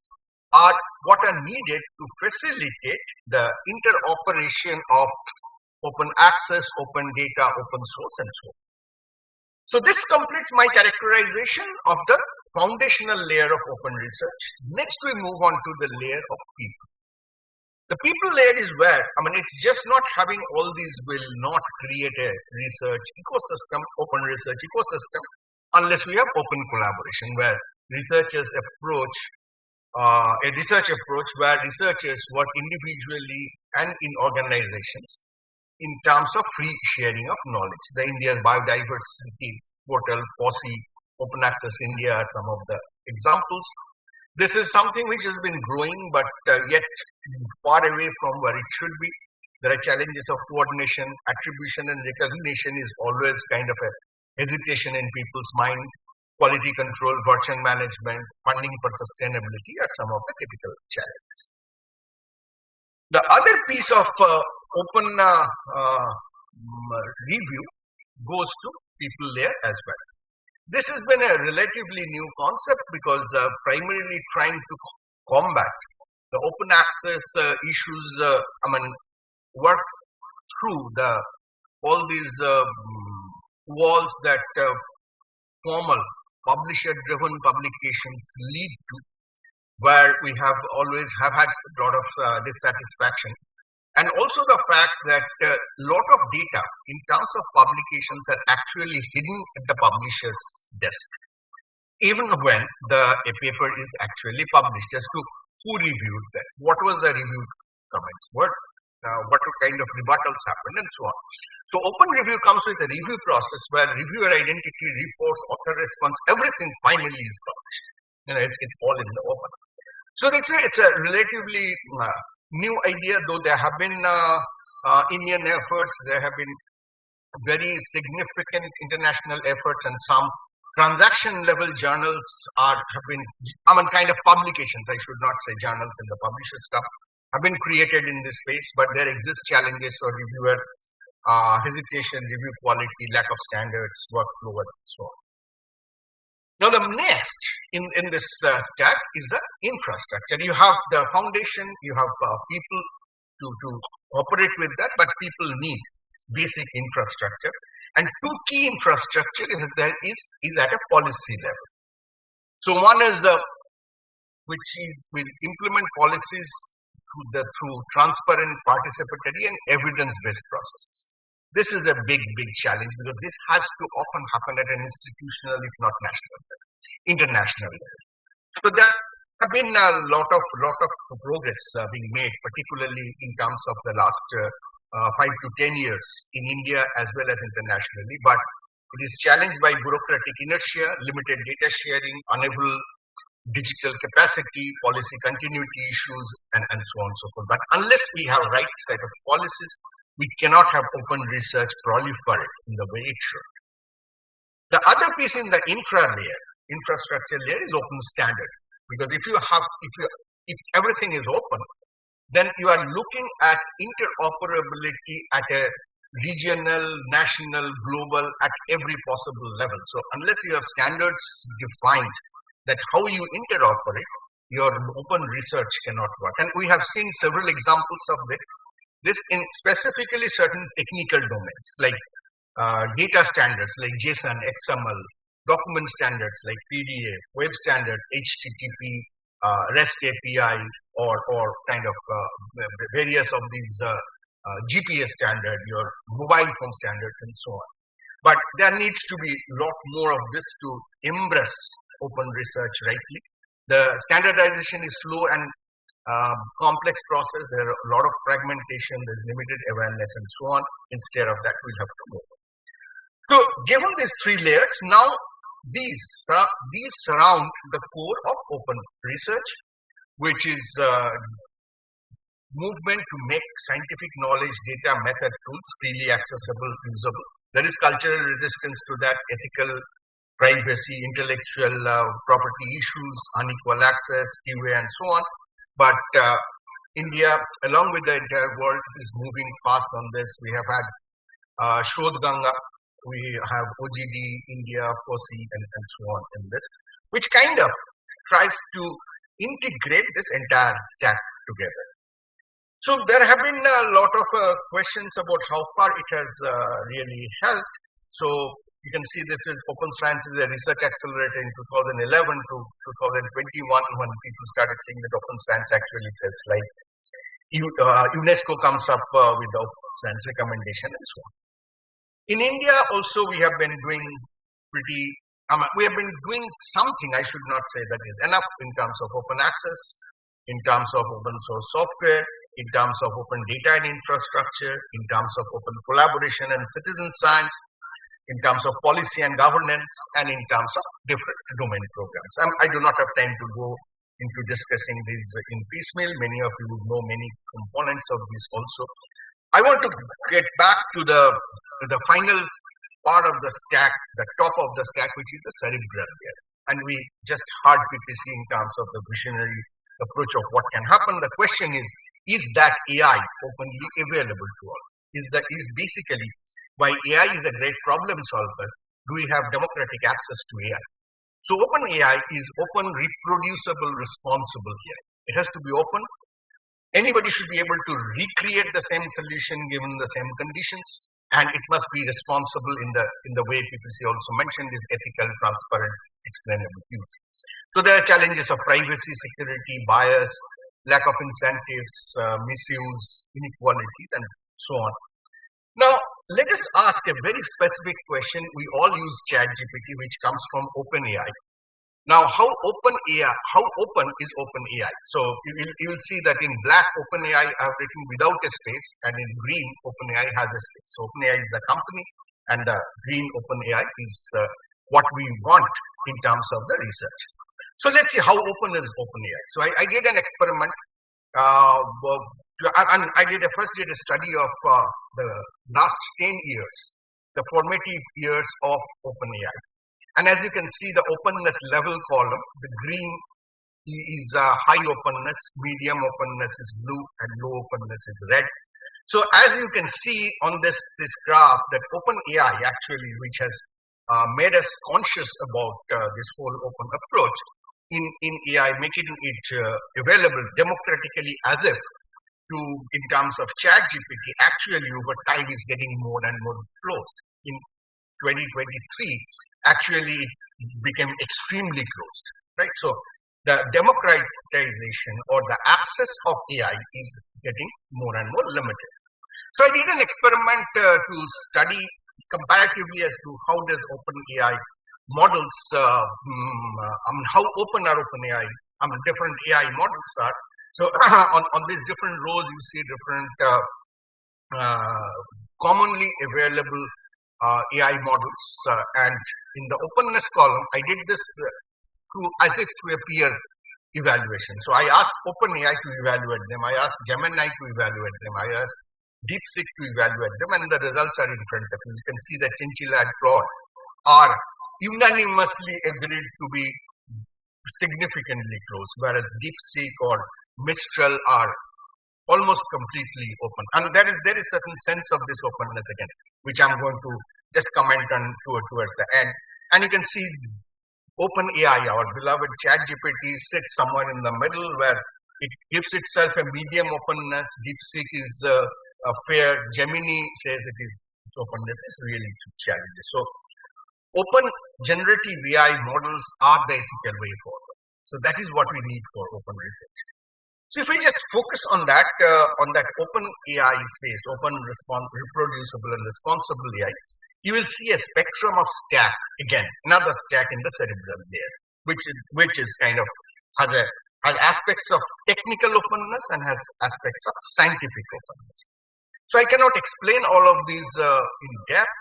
are what are needed to facilitate the interoperation of open access, open data, open source, and so on. So this completes my characterization of the foundational layer of open research. Next, we move on to the layer of people. The people layer is where, it's just not having all these will not create a research ecosystem, open research ecosystem, unless we have open collaboration, where researchers approach, a research approach where researchers work individually and in organizations in terms of free sharing of knowledge. The India's Biodiversity Portal, POSI, Open Access India are some of the examples. This is something which has been growing, but yet far away from where it should be. There are challenges of coordination, attribution and recognition is always kind of a hesitation in people's mind. Quality control, version management, funding for sustainability are some of the typical challenges. The other piece of open review goes to people layer as well. This has been a relatively new concept because primarily trying to combat the open access issues, work through all these walls that formal publisher-driven publications lead to, where we have always had a lot of dissatisfaction. And also the fact that a lot of data in terms of publications are actually hidden at the publisher's desk, even when a paper is actually published, as to who reviewed that, what was the review comments, what kind of rebuttals happened, and so on. So open review comes with a review process where reviewer identity, reports, author response, everything finally is published. It's all in the open. So it's a relatively new idea, though there have been Indian efforts, there have been very significant international efforts, and some transaction level journals have been, kind of publications, I should not say journals in the publisher stuff, have been created in this space, but there exist challenges for reviewer hesitation, review quality, lack of standards, workflow, and so on. Now the next in this stack is the infrastructure. You have the foundation, you have people to operate with that, but people need basic infrastructure. And two key infrastructure is at a policy level. So one is which will implement policies through transparent, participatory, and evidence-based processes. This is a big challenge because this has to often happen at an institutional, if not national level, international level. So there have been a lot of progress being made, particularly in terms of the last 5 to 10 years in India as well as internationally, but it is challenged by bureaucratic inertia, limited data sharing, unable digital capacity, policy continuity issues, and so on and so forth. But unless we have right set of policies, we cannot have open research proliferate in the way it should. The other piece in the infrastructure layer is open standard, because if everything is open, then you are looking at interoperability at a regional, national, global, at every possible level. So unless you have standards defined that how you interoperate, your open research cannot work. And we have seen several examples of this in specifically certain technical domains like data standards like JSON, XML, document standards like PDF, web standard, HTTP, REST API, or kind of various of these GPS standard, your mobile phone standards, and so on. But there needs to be a lot more of this to embrace open research rightly. The standardization is slow and complex process. There are a lot of fragmentation, there's limited awareness, and so on. Instead of that, we'll have to move. So given these three layers, now these surround the core of open research, which is movement to make scientific knowledge, data, method, tools freely accessible, usable. There is cultural resistance to that, ethical, privacy, intellectual property issues, unequal access, QA, and so on. But India, along with the entire world, is moving fast on this. We have had Shodh Ganga, we have OGD, India, FOSI, and so on in this, which kind of tries to integrate this entire stack together. So there have been a lot of questions about how far it has really helped. So you can see this is Open Science is a research accelerator in 2011 to 2021 when people started saying that Open Science actually says like UNESCO comes up with the Open Science recommendation and so on. In India also we have been doing we have been doing something, I should not say that is enough in terms of open access, in terms of open source software, in terms of open data and infrastructure, in terms of open collaboration and citizen science, in terms of policy and governance, and in terms of different domain programs. I do not have time to go into discussing these in piecemeal. Many of you would know many components of this also. I want to get back to the final part of the stack, the top of the stack, which is the cerebral layer. And we just hard PPC in terms of the visionary approach of what can happen. The question is that AI openly available to all? Is basically why AI is a great problem solver, do we have democratic access to AI? So open AI is open, reproducible, responsible here. It has to be open. Anybody should be able to recreate the same solution given the same conditions, and it must be responsible in the way PPC also mentioned is ethical, transparent, explainable use. So there are challenges of privacy, security, bias, lack of incentives, misuse, inequalities, and so on. Now, let us ask a very specific question. We all use ChatGPT, which comes from OpenAI. Now, how open is OpenAI? So you will see that in black, OpenAI I have written without a space, and in green, OpenAI has a space. So OpenAI is the company, and the green OpenAI is what we want in terms of the research. So let's see how open is OpenAI. So I did an experiment. And I first did a study of the last 10 years, the formative years of OpenAI. And as you can see, the openness level column, the green is high openness, medium openness is blue, and low openness is red. So as you can see on this graph, that OpenAI actually, which has made us conscious about this whole open approach in AI, making it available democratically as if in terms of ChatGPT, actually over time is getting more and more closed. In 2023, actually it became extremely closed, right? So the democratization or the access of AI is getting more and more limited. So I did an experiment to study comparatively as to how does OpenAI models, how open are OpenAI, different AI models are. So on these different rows, you see different commonly available AI models, and in the openness column, I did this as if through a peer evaluation. So I asked OpenAI to evaluate them, I asked Gemini to evaluate them, I asked DeepSeek to evaluate them, and the results are in front of you. You can see that Chinchilla and Claude are unanimously agreed to be significantly close, whereas DeepSeek or Mistral are almost completely open. And there is certain sense of this openness again, which I'm going to just comment on towards the end. And you can see OpenAI, our beloved ChatGPT, sits somewhere in the middle where it gives itself a medium openness. DeepSeek is a fair. Gemini says its openness is really challenging. So open generative AI models are the ethical way forward. So that is what we need for open research. So if we just focus on that open AI space, open, reproducible, and responsible AI, you will see a spectrum of stack, again, another stack in the cerebral layer, which is kind of has aspects of technical openness and has aspects of scientific openness. So I cannot explain all of these in depth.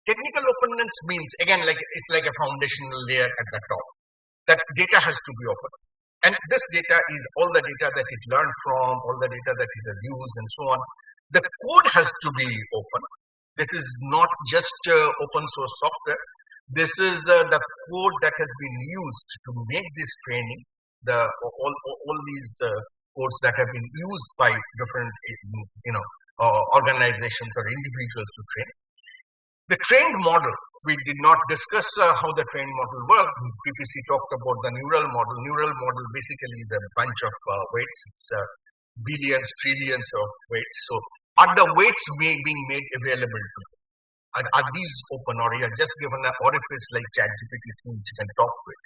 Technical openness means, again, it's like a foundational layer at the top. That data has to be open. And this data is all the data that it learned from, all the data that it has used, and so on. The code has to be open. This is not just open source software. This is the code that has been used to make this training, all these codes that have been used by different organizations or individuals to train. The trained model, we did not discuss how the trained model works. PPC talked about the neural model. Neural model basically is a bunch of weights. It's billions, trillions of weights. So are the weights being made available to you? Are these open, or you are just given an orifice like ChatGPT through which you can talk to it?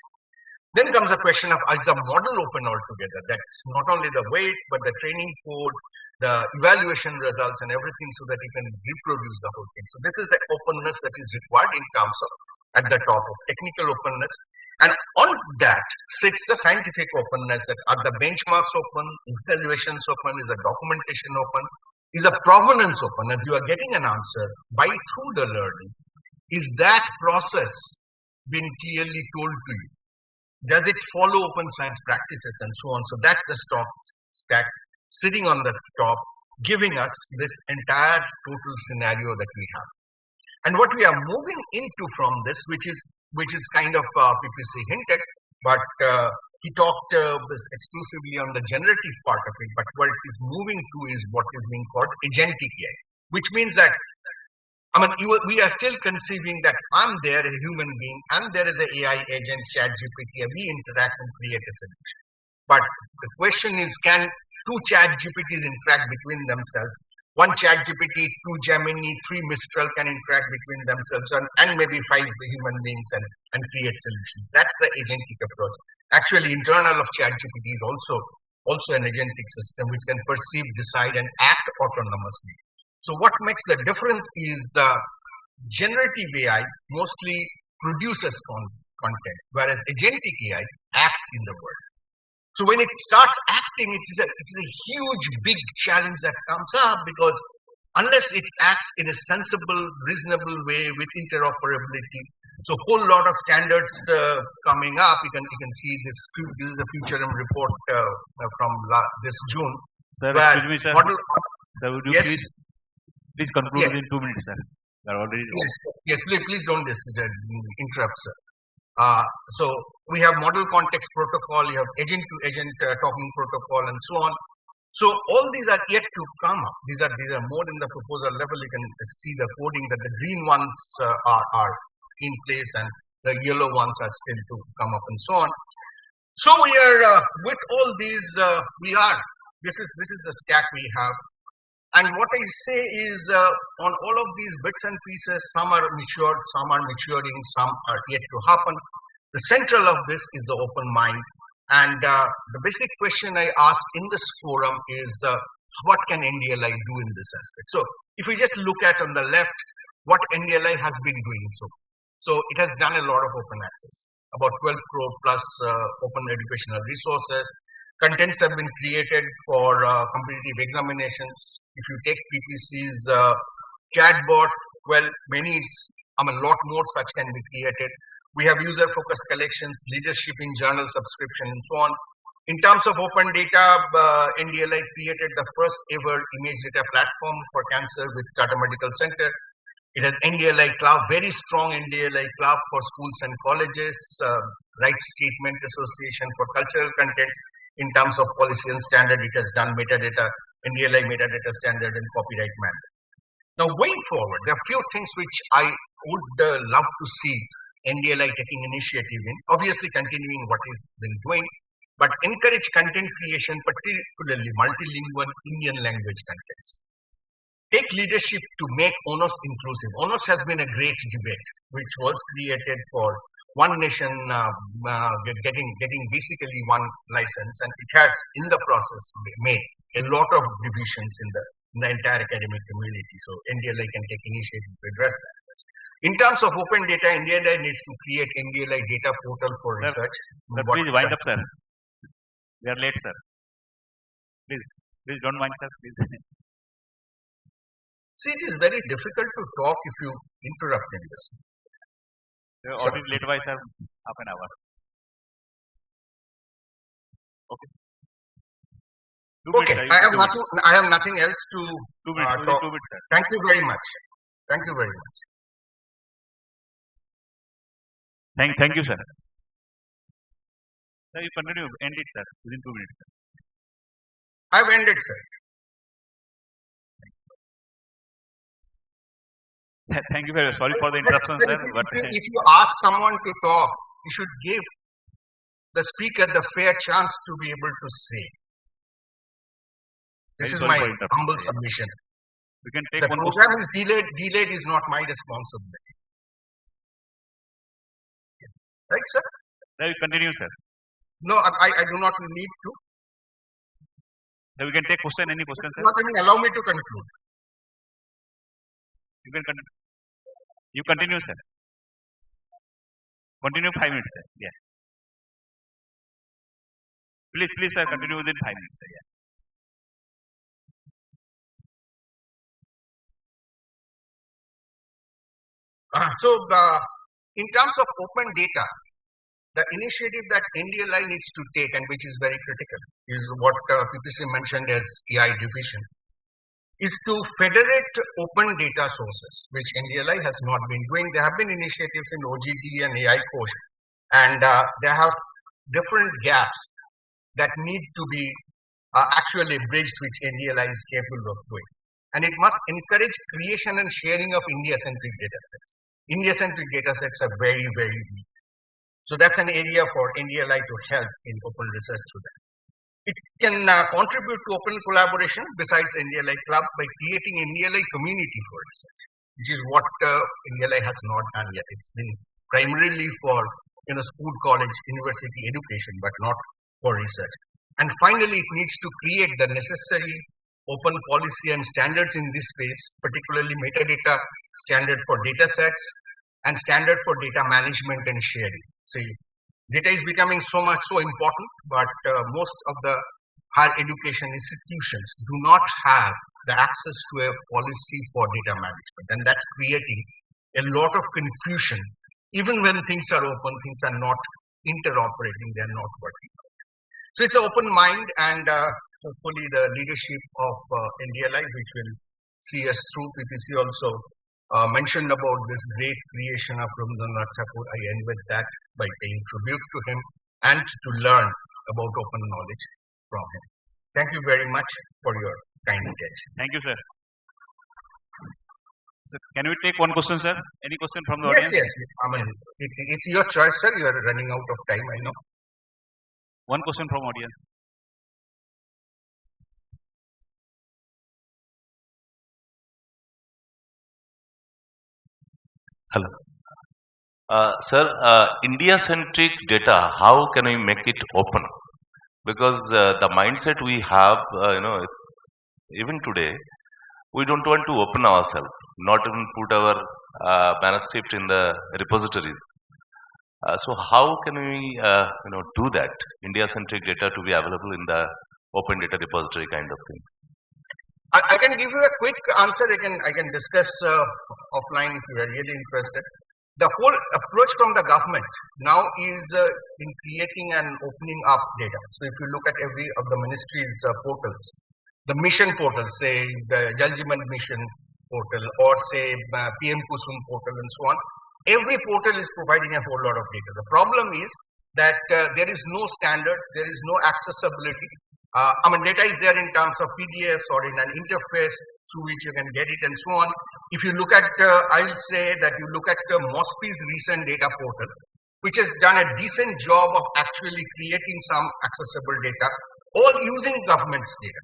Then comes the question of, is the model open altogether? That's not only the weights, but the training code, the evaluation results, and everything, so that you can reproduce the whole thing. So this is the openness that is required in terms of at the top of technical openness. And on that sits the scientific openness, that are the benchmarks open, evaluations open, is the documentation open, is the provenance open, as you are getting an answer through the learning. Is that process been clearly told to you? Does it follow open science practices and so on? So that's the top stack sitting on the top, giving us this entire total scenario that we have. And what we are moving into from this, which is kind of PPC hinted, but he talked exclusively on the generative part of it, but what it is moving to is what is being called agentic AI, which means that we are still conceiving that I'm there, a human being, and there is an AI agent, ChatGPT, and we interact and create a solution. But the question is, can two ChatGPTs interact between themselves? One ChatGPT, two Gemini, three Mistral can interact between themselves, and maybe 5 human beings and create solutions. That's the agentic approach. Actually, internal of ChatGPT is also also an agentic system which can perceive, decide, and act autonomously. So what makes the difference is generative AI mostly produces content, whereas agentic AI acts in the world. So when it starts acting, it is a huge, big challenge that comes up, because unless it acts in a sensible, reasonable way with interoperability, so whole lot of standards coming up. You can see this. This is a Futurum report from this June. Sir, excuse me, sir. Sir, would you Yes. please conclude Yes. within 2 minutes, sir? We are already. Yes, please don't interrupt, sir. So we have model context protocol, you have agent to agent talking protocol, and so on. So all these are yet to come up. These are more in the proposal level. You can see the coding that the green ones are in place and the yellow ones are still to come up, and so on. So we are with all these. This is the stack we have. And what I say is, on all of these bits and pieces, some are matured, some are maturing, some are yet to happen. The central of this is the open mind. And the basic question I ask in this forum is, what can NDLI do in this aspect? So if we just look at on the left, what NDLI has been doing. So it has done a lot of open access, about 12 crore plus open educational resources. Contents have been created for competitive examinations. If you take PPC's chatbot, well, a lot more such can be created. We have user-focused collections, leadership in journal subscription, and so on. In terms of open data, NDLI created the first ever image data platform for cancer with Tata Medical Center. It has NDLI Club, very strong NDLI Club for schools and colleges, Rights Statement Association for cultural contents. In terms of policy and standard, it has done metadata, NDLI metadata standard and copyright mandate. Now going forward, there are few things which I would love to see NDLI taking initiative in, obviously continuing what is been doing, but encourage content creation, particularly multilingual Indian language contents. Take leadership to make ONOS inclusive. ONOS has been a great debate, which was created for one nation getting basically one license, and it has in the process made a lot of divisions in the entire academic community. So NDLI can take initiative to address that. In terms of open data, NDLI needs to create NDLI data portal for research. Sir, please wind up, sir. We are late, sir. Please don't mind, sir. Please. See, it is very difficult to talk if you interrupt in this. We are already late by, sir, half an hour. Okay. 2 minutes, Okay, sir. I have nothing else to 2 minutes. talk. 2 minutes, sir. Thank you very much. Thank you very much. Thank you, sir. Sir, you continue. End it, sir. Within 2 minutes, sir. I've ended, sir. Thank you very much. Sorry for the interruption, sir. But If you ask someone to talk, you should give the speaker the fair chance to be able to say. This is my humble submission. we can take The one program question. is delayed is not my responsibility. Right, sir? Sir, you continue, sir. No, I do not need to. Sir, we can take question, any question, sir. Not even allow me to conclude. You can continue. You continue, sir. Continue 5 minutes, sir. Yeah. Please, sir, continue within 5 minutes, sir. Yeah. In terms of open data, the initiative that NDLI needs to take, and which is very critical, is what PPC mentioned as AI division, is to federate open data sources, which NDLI has not been doing. There have been initiatives in OGD and AI Coach, and there have different gaps that need to be actually bridged, which NDLI is capable of doing. And it must encourage creation and sharing of India-centric data sets. India-centric data sets are very, very weak. So that's an area for NDLI to help in open research to that. It can contribute to open collaboration besides NDLI Club by creating NDLI community for research, which is what NDLI has not done yet. It's been primarily for school, college, university education, but not for research. And finally, it needs to create the necessary open policy and standards in this space, particularly metadata standard for data sets and standard for data management and sharing. See, data is becoming so important, but most of the higher education institutions do not have the access to a policy for data management, and that's creating a lot of confusion. Even when things are open, things are not interoperating, they are not working. So it's an open mind, and hopefully the leadership of NDLI, which will see us through. PPC also mentioned about this great creation of Rabindranath Tagore. I end with that by paying tribute to him and to learn about open knowledge from him. Thank you very much for your kind attention. Thank you, sir. So can we take one question, sir? Any question from the Yes, audience? yes. I mean, it's your choice, sir. You are running out of time, I know. One question from audience. Hello. Sir, India-centric data, how can we make it open? Because the mindset we have, it's even today, we don't want to open ourselves, not even put our manuscript in the repositories. So how can we, do that? India-centric data to be available in the open data repository kind of thing. I can give you a quick answer. I can discuss offline if you are really interested. The whole approach from the government now is in creating and opening up data. So if you look at every of the ministries' portals, the mission portals, say the Jal Jeevan Mission portal, or say PM Kusum portal, and so on. Every portal is providing a whole lot of data. The problem is that there is no standard, there is no accessibility. Data is there in terms of PDFs or in an interface through which you can get it and so on. If you look at, I'll say that you look at MOSPI's recent data portal, which has done a decent job of actually creating some accessible data, all using government's data.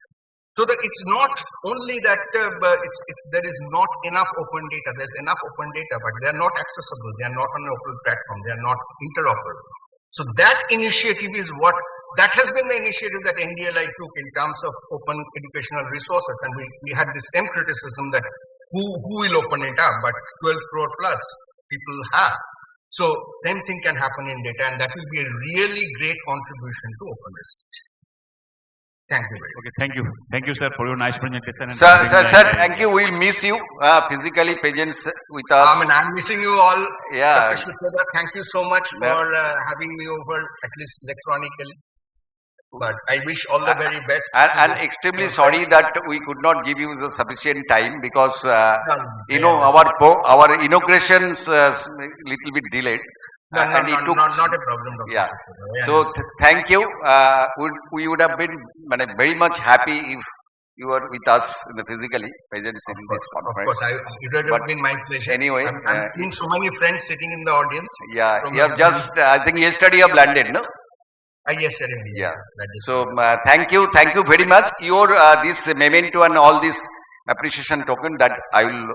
So that it's not only that there is not enough open data, there's enough open data, but they are not accessible, they are not on an open platform, they are not interoperable. So that initiative is that has been the initiative that NDLI took in terms of open educational resources, and we had the same criticism that who will open it up, but 12 crore plus people have. So same thing can happen in data, and that will be a really great contribution to open research. Thank you very much. Okay, thank you. Thank you, sir, for your nice presentation. And Sir, thank you. We'll miss you physically, presence with us. I'm missing you all. Yeah. Thank you so much for having me over, at least electronically. But I wish all the very best. And extremely sorry that we could not give you the sufficient time because our inaugurations little bit delayed. Not a problem. Dr. Yeah. Shukla. So thank you. We would have been very much happy if you were with us physically present in this conference. Of course, it would have been my pleasure. Anyway, I'm seeing so many friends sitting in the audience. Yeah, you have just, I think yesterday you have landed, no? Yes, sir. Yeah. So thank you very much. Your this memento and all this appreciation token that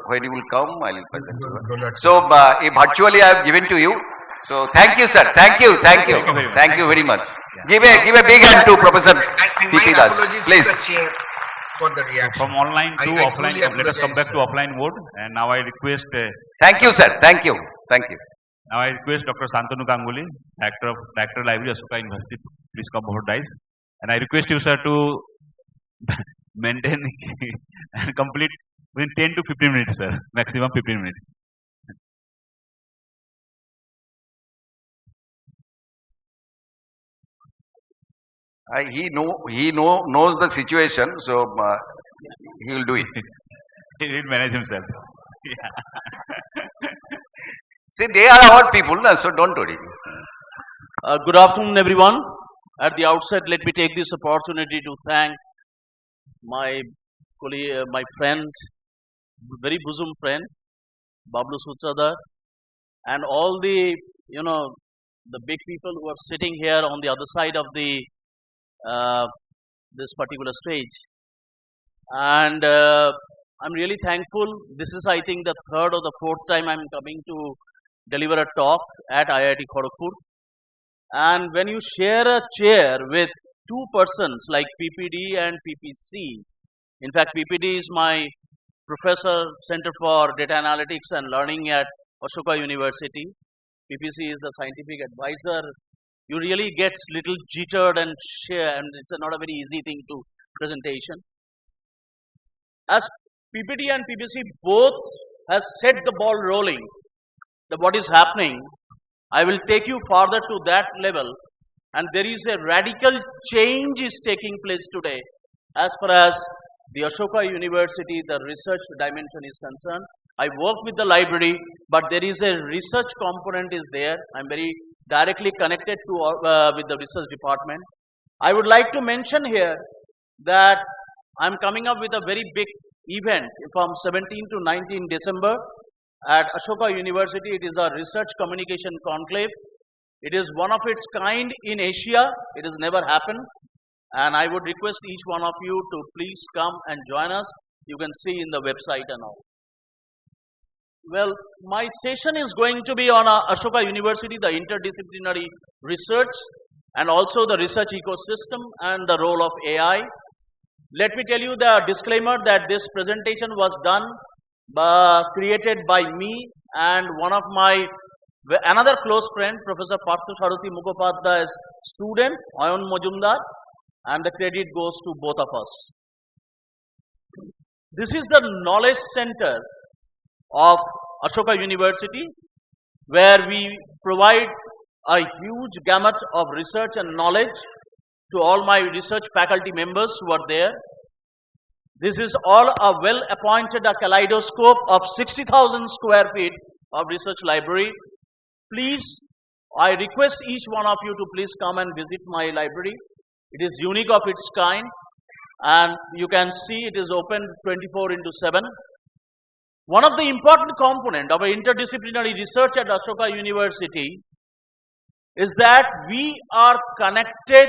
when you will come, I will present to you. So virtually I have given to you. So thank you, sir. Thank you very much. Give a big hand to Professor P.P. Das, please. For the reaction. From online to offline, let us come back to offline mode. And now I request. Thank you, sir. Thank you. Now I request Dr. Shantanu Ganguly, Director Library, Ashoka University, please come over dice. And I request you, sir, to maintain and complete within 10 to 15 minutes, sir. Maximum 15 minutes. He knows the situation, so he will do it. He will manage himself. See, they are our people, so don't worry. Good afternoon, everyone. At the outset, let me take this opportunity to thank my colleague, my friend, very bosom friend, Bablu Sutradhar, and all the the big people who are sitting here on the other side of the this particular stage. And I'm really thankful. This is, I think, the third or the fourth time I'm coming to deliver a talk at IIT Kharagpur. And when you share a chair with two persons like PPD and PPC. In fact, PPD is my professor, Center for Data Analytics and Learning at Ashoka University. PPC is the scientific advisor. You really gets little jittered and share, and it's not a very easy thing to presentation. As PPD and PPC both has set the ball rolling, what is happening, I will take you further to that level, and there is a radical change is taking place today as far as the Ashoka University, the research dimension is concerned. I work with the library, but there is a research component is there. I'm very directly connected to with the research department. I would like to mention here that I'm coming up with a very big event from 17 to 19 December at Ashoka University. It is a research communication conclave. It is one of its kind in Asia. It has never happened. And I would request each one of you to please come and join us. You can see in the website and all. Well, my session is going to be on Ashoka University, the interdisciplinary research, and also the research ecosystem and the role of AI. Let me tell you the disclaimer that this presentation was done, created by me and one of my another close friend, Professor Partha Saruthi Mukhopadhyay's student, Ayon Majumdar, and the credit goes to both of us. This is the knowledge center of Ashoka University, where we provide a huge gamut of research and knowledge to all my research faculty members who are there. This is all a well-appointed kaleidoscope of 60,000 square feet of research library. Please, I request each one of you to please come and visit my library. It is unique of its kind, and you can see it is open 24/7. One of the important component of interdisciplinary research at Ashoka University is that we are connected,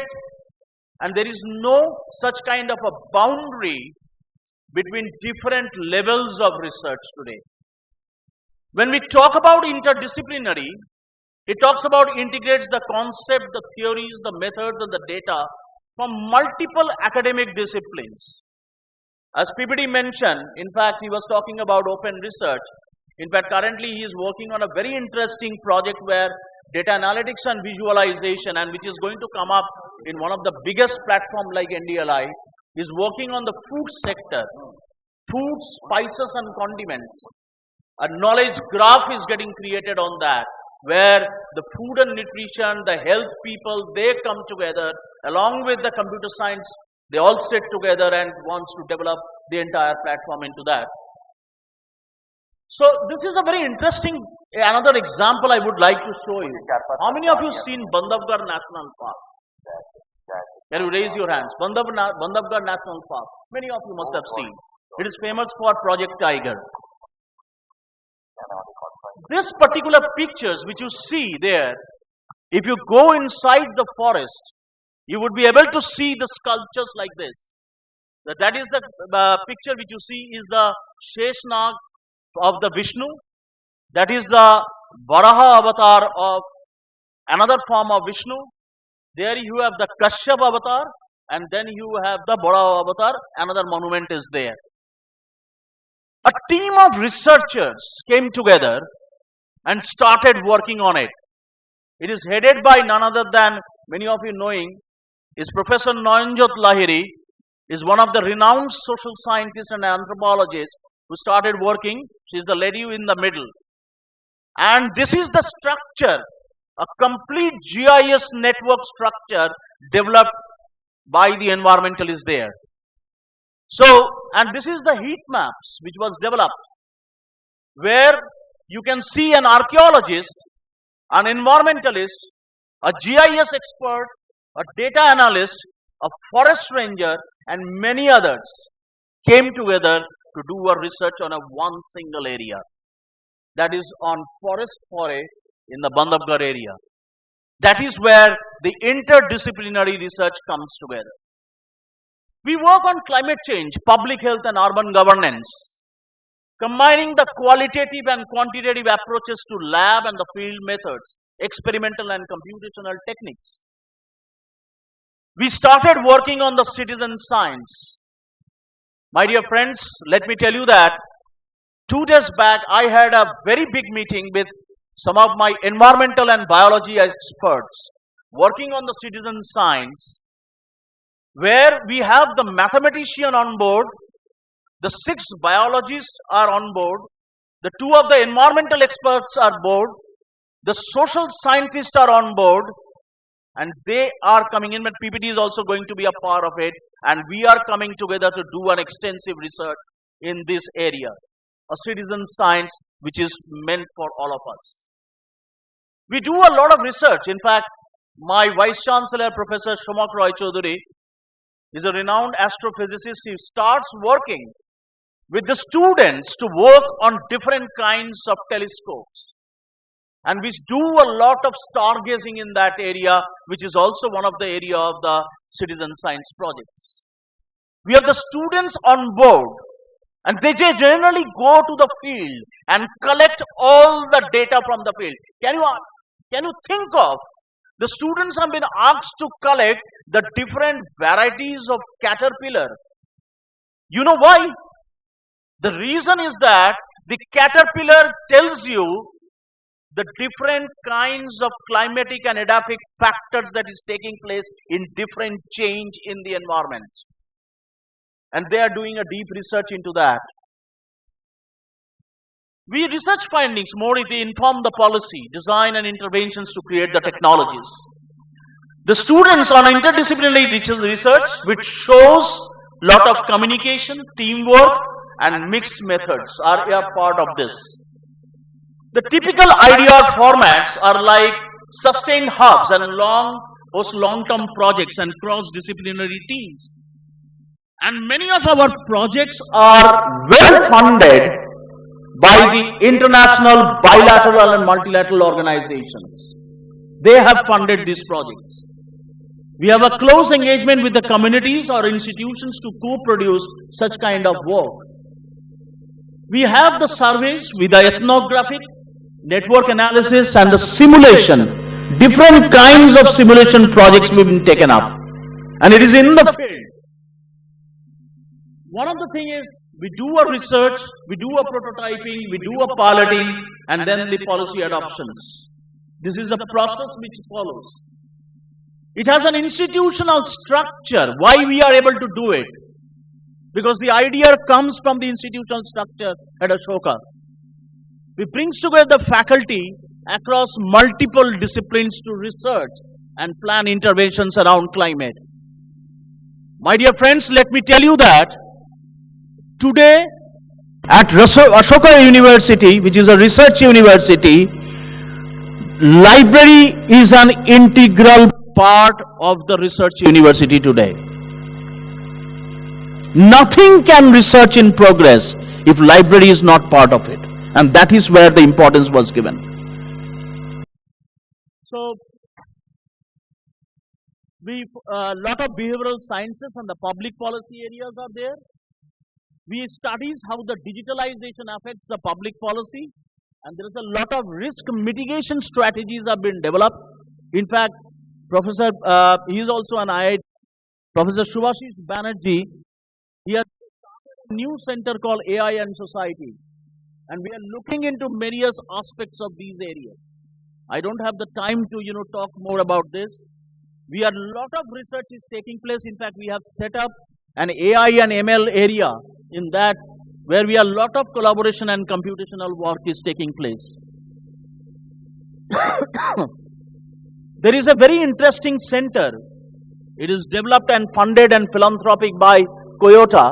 and there is no such kind of a boundary between different levels of research today. When we talk about interdisciplinary, it talks about integrates the concept, the theories, the methods, and the data from multiple academic disciplines. As PPD mentioned, in fact, he was talking about open research. In fact, currently he is working on a very interesting project where data analytics and visualization, and which is going to come up in one of the biggest platform like NDLI, is working on the food sector, food, spices and condiments. A knowledge graph is getting created on that, where the food and nutrition, the health people, they come together along with the computer science. They all sit together and wants to develop the entire platform into that. So this is a very interesting, another example I would like to show you. How many of you seen Bandhavgarh National Park? Can you raise your hands? Bandhavgarh National Park. Many of you must have seen. It is famous for Project Tiger. This particular pictures which you see there, if you go inside the forest, you would be able to see the sculptures like this. That is the picture which you see is the Sheshnag of the Vishnu. That is the Varaha avatar of another form of Vishnu. There you have the Kashyap avatar, and then you have the Varaha avatar, another monument is there. A team of researchers came together and started working on it. It is headed by none other than, many of you knowing, is Professor Nayanjot Lahiri, is one of the renowned social scientists and anthropologists who started working. She is the lady in the middle. And this is the structure, a complete GIS network structure developed by the environmentalists there. So, and this is the heat maps which was developed, where you can see an archaeologist, an environmentalist, a GIS expert, a data analyst, a forest ranger, and many others came together to do a research on a one single area. That is on forest foray in the Bandhavgarh area. That is where the interdisciplinary research comes together. We work on climate change, public health and urban governance, combining the qualitative and quantitative approaches to lab and the field methods, experimental and computational techniques. we started working on the citizen science. My dear friends, let me tell you that 2 days back I had a very big meeting with some of my environmental and biology experts working on the citizen science, where we have the mathematician on board, the 6 biologists are on board, the 2 of the environmental experts are on board, the social scientists are on board, and they are coming in, but PPT is also going to be a part of it, and we are coming together to do an extensive research in this area, a citizen science which is meant for all of us. We do a lot of research. In fact, my Vice Chancellor, Professor Shomak Roy Chaudhary, is a renowned astrophysicist. He starts working with the students to work on different kinds of telescopes. And we do a lot of stargazing in that area, which is also one of the area of the citizen science projects. We have the students on board, and they generally go to the field and collect all the data from the field. Can you think of the students have been asked to collect the different varieties of caterpillar? You know why? The reason is that the caterpillar tells you the different kinds of climatic and edaphic factors that is taking place in different change in the environment. And they are doing a deep research into that. We research findings more, they inform the policy, design and interventions to create the technologies. The students on interdisciplinary research, which shows lot of communication, teamwork and mixed methods are a part of this. The typical idea formats are like sustained hubs and long-term projects and cross-disciplinary teams. And many of our projects are well funded by the international bilateral and multilateral organizations. They have funded these projects. We have a close engagement with the communities or institutions to co-produce such kind of work. We have the surveys with the ethnographic, network analysis and the simulation. Different kinds of simulation projects have been taken up. And it is in the field. One of the things is we do a research, we do a prototyping, we do a piloting, and then the policy adoptions. This is a process which follows. It has an institutional structure. Why we are able to do it? Because the idea comes from the institutional structure at Ashoka. We brings together the faculty across multiple disciplines to research and plan interventions around climate. My dear friends, let me tell you that today at Ashoka University, which is a research university, library is an integral part of the research university today. Nothing can research in progress if library is not part of it. And that is where the importance was given. So, a lot of behavioral sciences and the public policy areas are there. We studies how the digitalization affects the public policy, and there is a lot of risk mitigation strategies have been developed. In fact, Professor, he is also an IIT, Professor Subhashish Banerjee, he has started a new center called AI and Society, and we are looking into various aspects of these areas. I don't have the time to talk more about this. We are a lot of research is taking place. In fact, we have set up an AI and ML area in that where we are a lot of collaboration and computational work is taking place. There is a very interesting center. It is developed and funded and philanthropic by Toyota.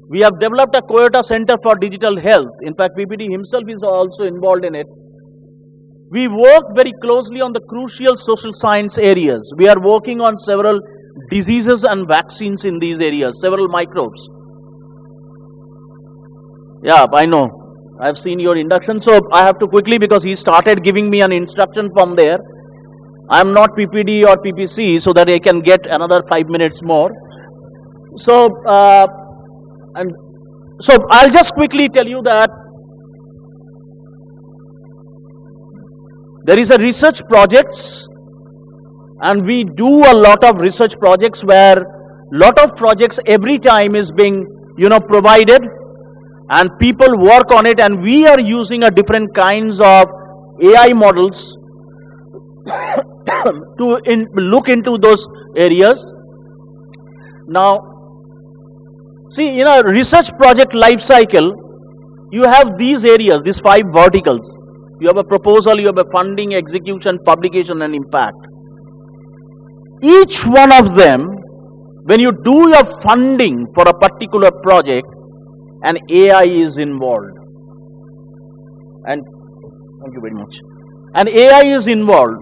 We have developed a Toyota Center for Digital Health. In fact, PPT himself is also involved in it. We work very closely on the crucial social science areas. We are working on several diseases and vaccines in these areas, several microbes. Yeah, I know. I've seen your induction, so I have to quickly, because he started giving me an instruction from there. I'm not PPD or PPC, so that I can get another 5 minutes more. So, I'll just quickly tell you that there is a research projects And we do a lot of research projects where lot of projects every time is being, provided, and people work on it, and we are using a different kinds of AI models to look into those areas. Now, see, in a research project life cycle, you have these areas, these 5 verticals. You have a proposal, you have a funding, execution, publication, and impact. Each one of them, when you do your funding for a particular project, an AI is involved. And thank you very much. And AI is involved.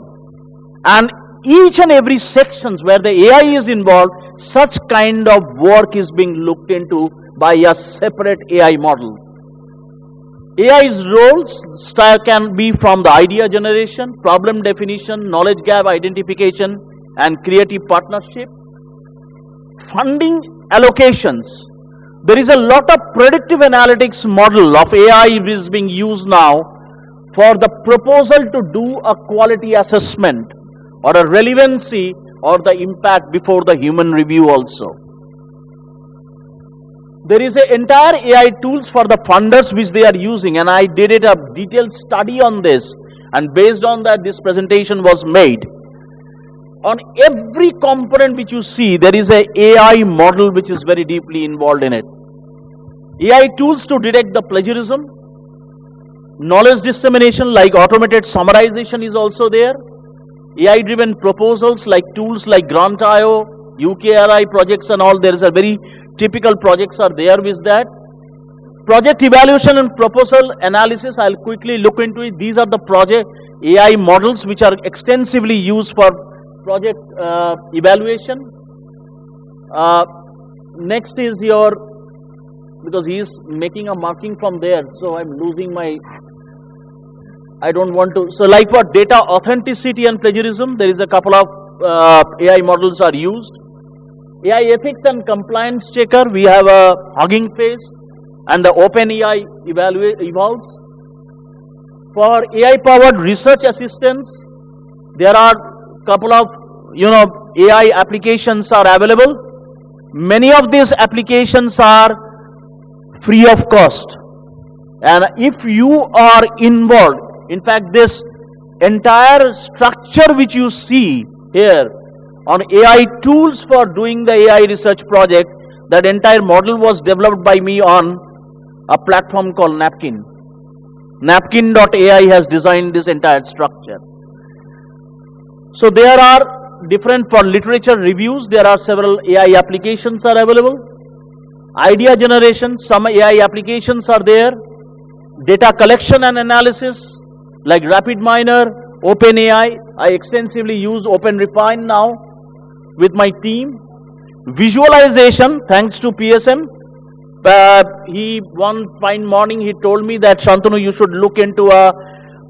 And each and every sections where the AI is involved, such kind of work is being looked into by a separate AI model. AI's roles can be from the idea generation, problem definition, knowledge gap identification, and creative partnership. Funding allocations. There is a lot of predictive analytics model of AI is being used now for the proposal to do a quality assessment or a relevancy or the impact before the human review also. There is an entire AI tools for the funders which they are using, and I did a detailed study on this, and based on that this presentation was made. On every component which you see, there is a AI model which is very deeply involved in it. AI tools to detect the plagiarism, knowledge dissemination like automated summarization is also there. AI driven proposals like tools like Grant.io, UKRI projects and all, there is a very typical projects are there with that. Project evaluation and proposal analysis, I'll quickly look into it. These are the project AI models which are extensively used for project evaluation. Next is your, because he is making a marking from there, so I'm losing my, I don't want to. So like for data authenticity and plagiarism, there is a couple of AI models are used. AI ethics and compliance checker, we have a Hugging Face and the OpenAI evolves. For AI powered research assistants, there are couple of AI applications are available. Many of these applications are free of cost, and if you are involved, in fact this entire structure which you see here on AI tools for doing the AI research project, that entire model was developed by me on a platform called Napkin. Napkin.ai has designed this entire structure. So there are different, for literature reviews, there are several AI applications are available. Idea generation, some AI applications are there. Data collection and analysis like RapidMiner, OpenAI. I extensively use OpenRefine now with my team. Visualization, thanks to PSM. One fine morning he told me that, Shantanu, you should look into a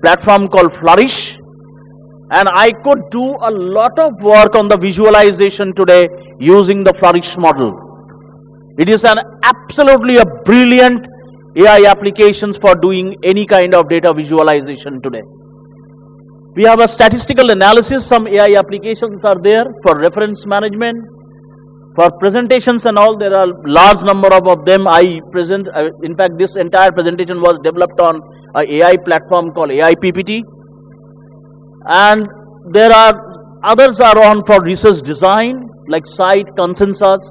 platform called Flourish. And I could do a lot of work on the visualization today using the Flourish model. It is an absolutely a brilliant AI applications for doing any kind of data visualization today. We have a statistical analysis, some AI applications are there for reference management, for presentations and all. There are large number of them. I present, in fact this entire presentation was developed on a AI platform called AI PPT. And there are others are on for research design like Site, Consensus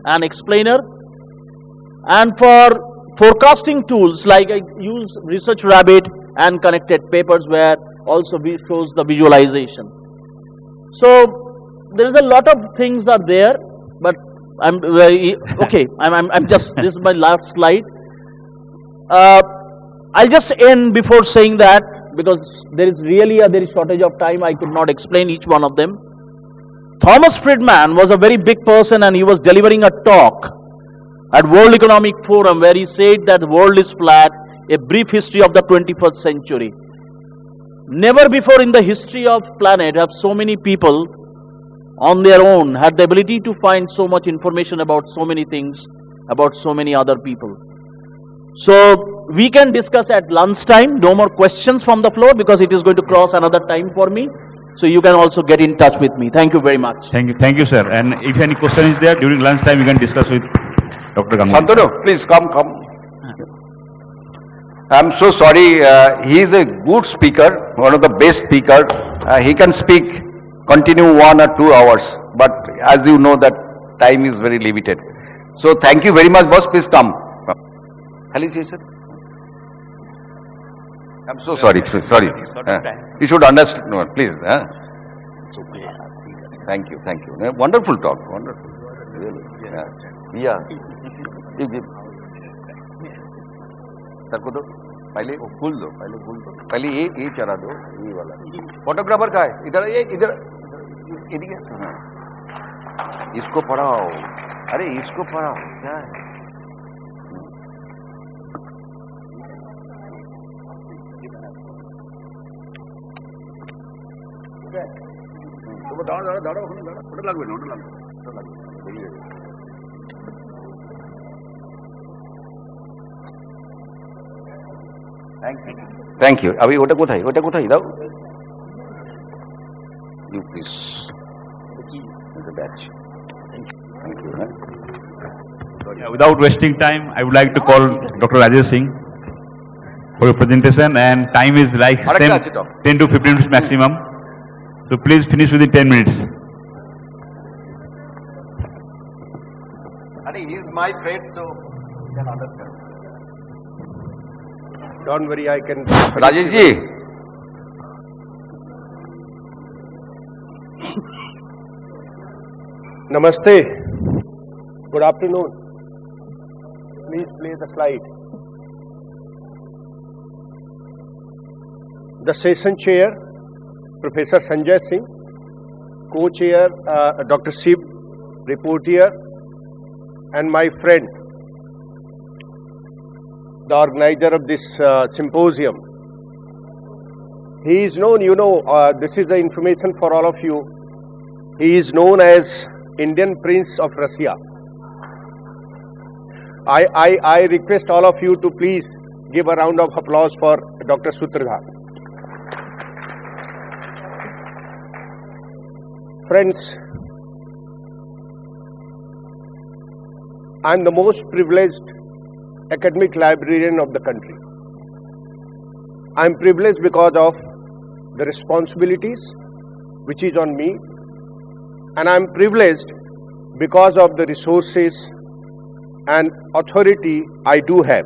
and Explainer. And for forecasting tools like I use Research Rabbit and Connected Papers, where also shows the visualization. So there is a lot of things are there, but I'm very okay. I'm just, this is my last slide. I'll just end before saying that, because there is really a very shortage of time, I could not explain each one of them. Thomas Friedman was a very big person, and he was delivering a talk at World Economic Forum where he said that the world is flat, a brief history of the 21st century. Never before in the history of planet have so many people on their own had the ability to find so much information about so many things, about so many other people. So we can discuss at lunchtime. No more questions from the floor because it is going to cross another time for me. So you can also get in touch with me. Thank you very much. Thank you, sir. And if any question is there during lunch time, you can discuss with Dr. Ganguly. Shantanu, please come. I'm so sorry. He is a good speaker, one of the best speaker. He can speak, continue 1 or 2 hours. But as you know, that time is very limited. So thank you very much, boss. Please come. Sir. I'm so sorry. Sorry. You should understand. No, please. It's okay. Thank you. Thank you. Wonderful talk. Wonderful. Really. Yeah. Sir को दो पहले वो फूल दो पहले ये चढ़ा दो ये वाला फोटोग्राफर का है इधर इधर इसको पढ़ाओ अरे इसको पढ़ाओ क्या है दाड़ा फोटो लगवे Thank you. Abhi ota kothay daw. You please. The batch. Thank you. Yeah, without wasting time, I would like to call Dr. Rajesh Singh for your presentation, and time is like same 10 to 15 minutes maximum. So please finish within 10 minutes. He is my friend, so you can understand. Don't worry, I can. Rajesh ji. Namaste. Good afternoon. Please play the slide. The session chair, Professor Sanjay Singh, co-chair Dr. Shiv, reporter, and my friend, the organizer of this symposium. He is known, this is the information for all of you. He is known as Indian Prince of Russia. I request all of you to please give a round of applause for Dr. Sutradhar. Friends, I am the most privileged academic librarian of the country. I am privileged because of the responsibilities which is on me, and I am privileged because of the resources and authority I do have.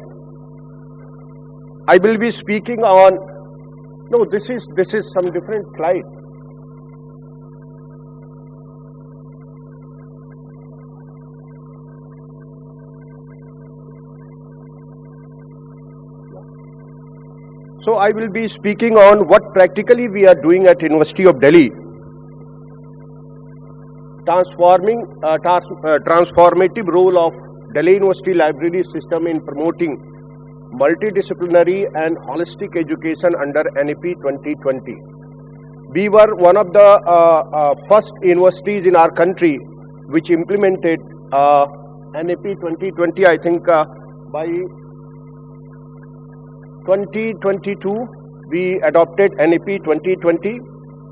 I will be speaking on, no, this is some different slide. So I will be speaking on what practically we are doing at University of Delhi, transformative role of Delhi University Library System in promoting multidisciplinary and holistic education under NEP 2020. We were one of the first universities in our country which implemented NEP 2020, I think by 2022 we adopted NEP 2020,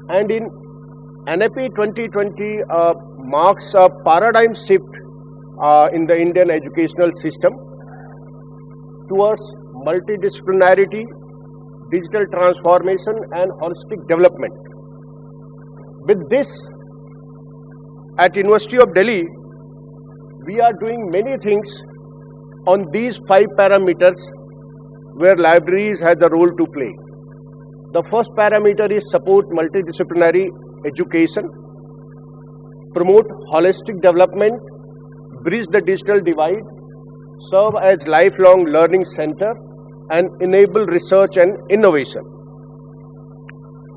and in NEP 2020 marks a paradigm shift in the Indian educational system towards multidisciplinarity, digital transformation and holistic development. With this, at University of Delhi, we are doing many things on these 5 parameters where libraries has a role to play. The first parameter is support multidisciplinary education, promote holistic development, bridge the digital divide, serve as lifelong learning center, and enable research and innovation.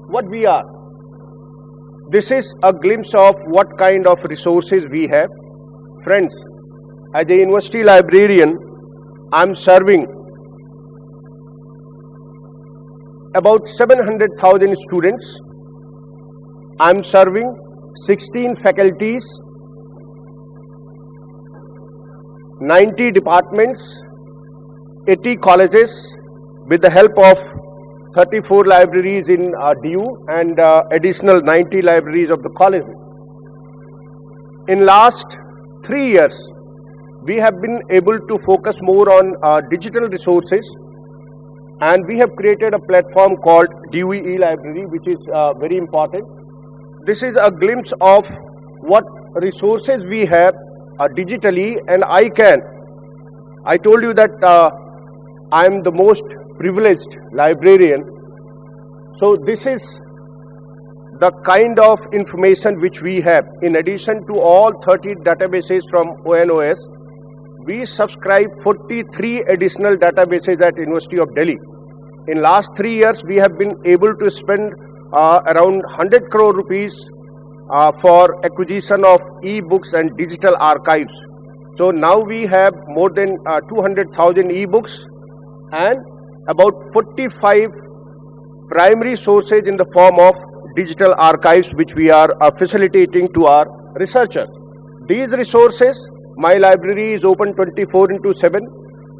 What we are? This is a glimpse of what kind of resources we have. Friends, as a university librarian, I am serving about 700,000 students. I am serving 16 faculties, 90 departments, 80 colleges with the help of 34 libraries in DU and additional 90 libraries of the colleges. In last 3 years, we have been able to focus more on digital resources, and we have created a platform called DU e-library, which is very important. This is a glimpse of what resources we have digitally, and I told you that I am the most privileged librarian. So this is the kind of information which we have. In addition to all 30 databases from ONOS, we subscribe 43 additional databases at University of Delhi. In last 3 years, we have been able to spend around 100 crore rupees for acquisition of e-books and digital archives. So now we have more than 200,000 e-books and about 45 primary sources in the form of digital archives which we are facilitating to our researchers. These resources, my library is open 24/7.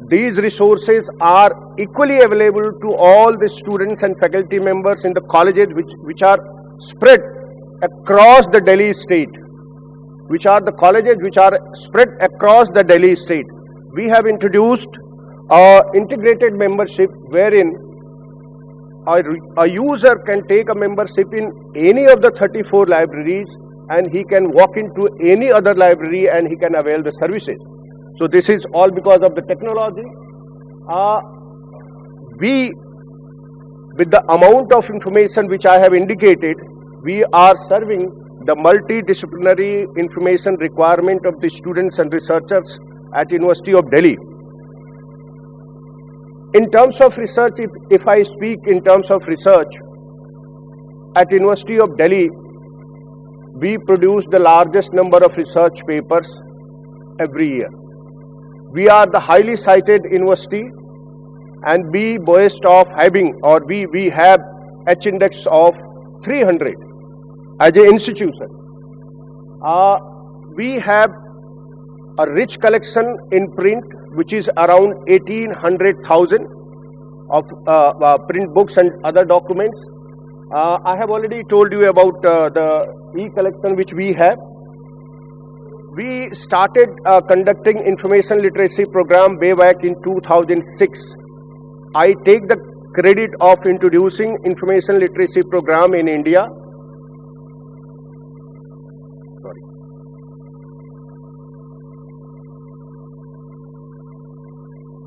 These resources are equally available to all the students and faculty members in the colleges which are spread across the Delhi state. Which are the colleges which are spread across the Delhi state. We have introduced integrated membership wherein a user can take a membership in any of the 34 libraries and he can walk into any other library and he can avail the services. So this is all because of the technology. With the amount of information which I have indicated, we are serving the multidisciplinary information requirement of the students and researchers at University of Delhi. In terms of research, if I speak in terms of research, at University of Delhi, we produce the largest number of research papers every year. We are the highly cited university and we boast of having, or we have H index of 300 as an institution. We have a rich collection in print which is around 1800,000 of print books and other documents. I have already told you about the e-collection which we have. We started conducting information literacy program way back in 2006. I take the credit of introducing information literacy program in India.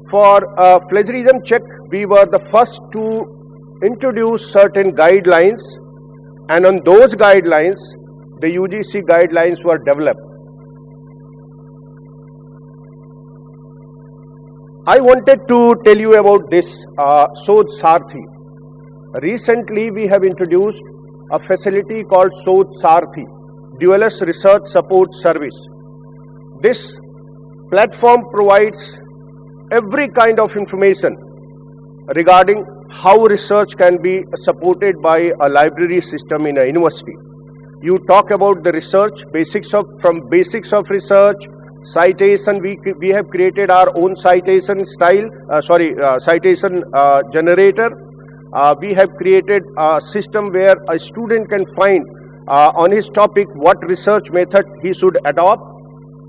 For plagiarism check, we were the first to introduce certain guidelines, and on those guidelines, the UGC guidelines were developed. I wanted to tell you about this Sodh Sarthi. Recently, we have introduced a facility called Sodh Sarthi, Dualist Research Support Service. This platform provides every kind of information regarding how research can be supported by a library system in a university. You talk about the research, from basics of research, citation. We have created our own citation citation generator. We have created a system where a student can find on his topic what research method he should adopt.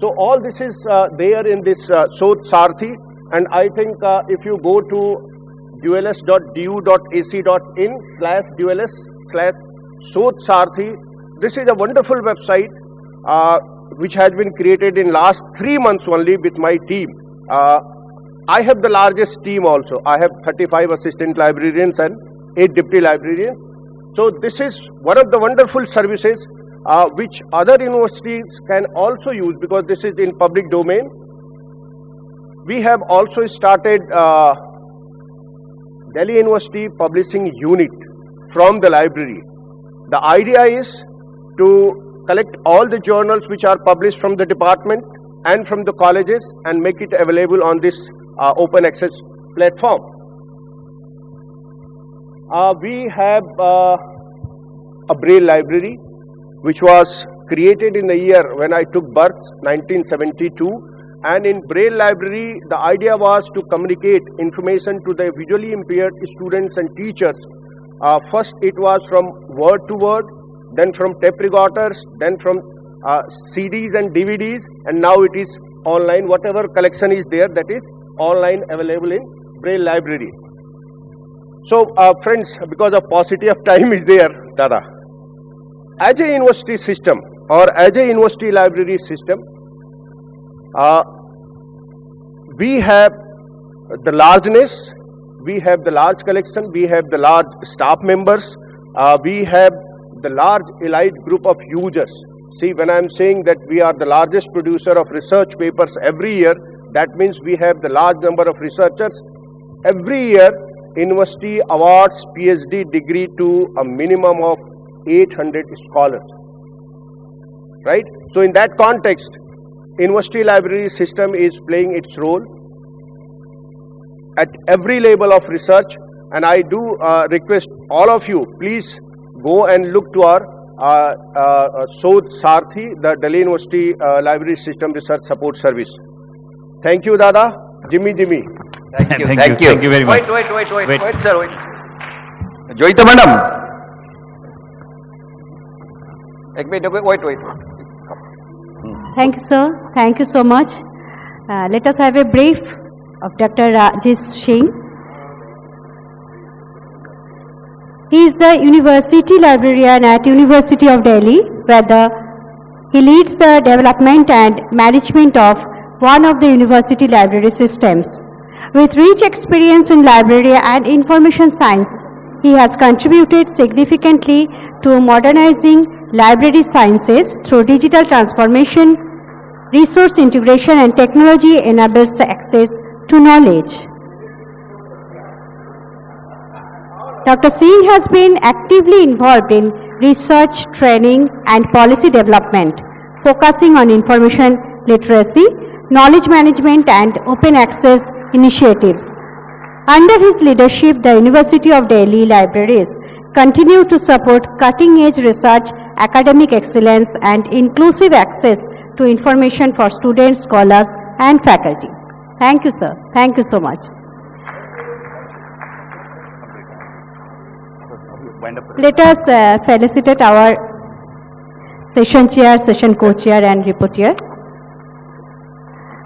So all this is there in this Sodh Sarthi. And I think if you go to dualist.du.ac.in/dualist/Sodh Sarthi, this is a wonderful website which has been created in last 3 months only with my team. I have the largest team also. I have 35 assistant librarians and 8 deputy librarians. So this is one of the wonderful services which other universities can also use because this is in public domain. We have also started Delhi University Publishing Unit from the library. The idea is to collect all the journals which are published from the department and from the colleges and make it available on this open access platform. We have a Braille library which was created in the year when I took birth, 1972. And in Braille library, the idea was to communicate information to the visually impaired students and teachers. First it was from word to word, then from tape recorders, then from CDs and DVDs, and now it is online. Whatever collection is there, that is online available in Braille library. So friends, because of paucity of time is there, Dada. As a university system or as a university library system, we have the largeness, we have the large collection, we have the large staff members, we have the large elite group of users. See, when I am saying that we are the largest producer of research papers every year, that means we have the large number of researchers. Every year, university awards PhD degree to a minimum of 800 scholars. Right? So in that context, university library system is playing its role at every level of research, and I do request all of you, please go and look to our Sodh Sarthi, the Delhi University Library System Research Support Service. Thank you, Dada. Jimmy. Thank you. Thank you very much. Wait, sir. Joyita madam. Wait. Thank you, sir. Thank you so much. Let us have a brief of Dr. Rajesh Singh. He is the University Librarian at University of Delhi, where he leads the development and management of one of the university library systems. With rich experience in library and information science, he has contributed significantly to modernizing library sciences through digital transformation, resource integration, and technology enables access to knowledge. Dr. Singh has been actively involved in research, training, and policy development, focusing on information literacy, knowledge management, and open access initiatives. Under his leadership, the University of Delhi libraries continue to support cutting-edge research, academic excellence, and inclusive access to information for students, scholars, and faculty. Thank you, sir. Thank you so much. Let us felicitate our session chair, session co-chair, and reporter.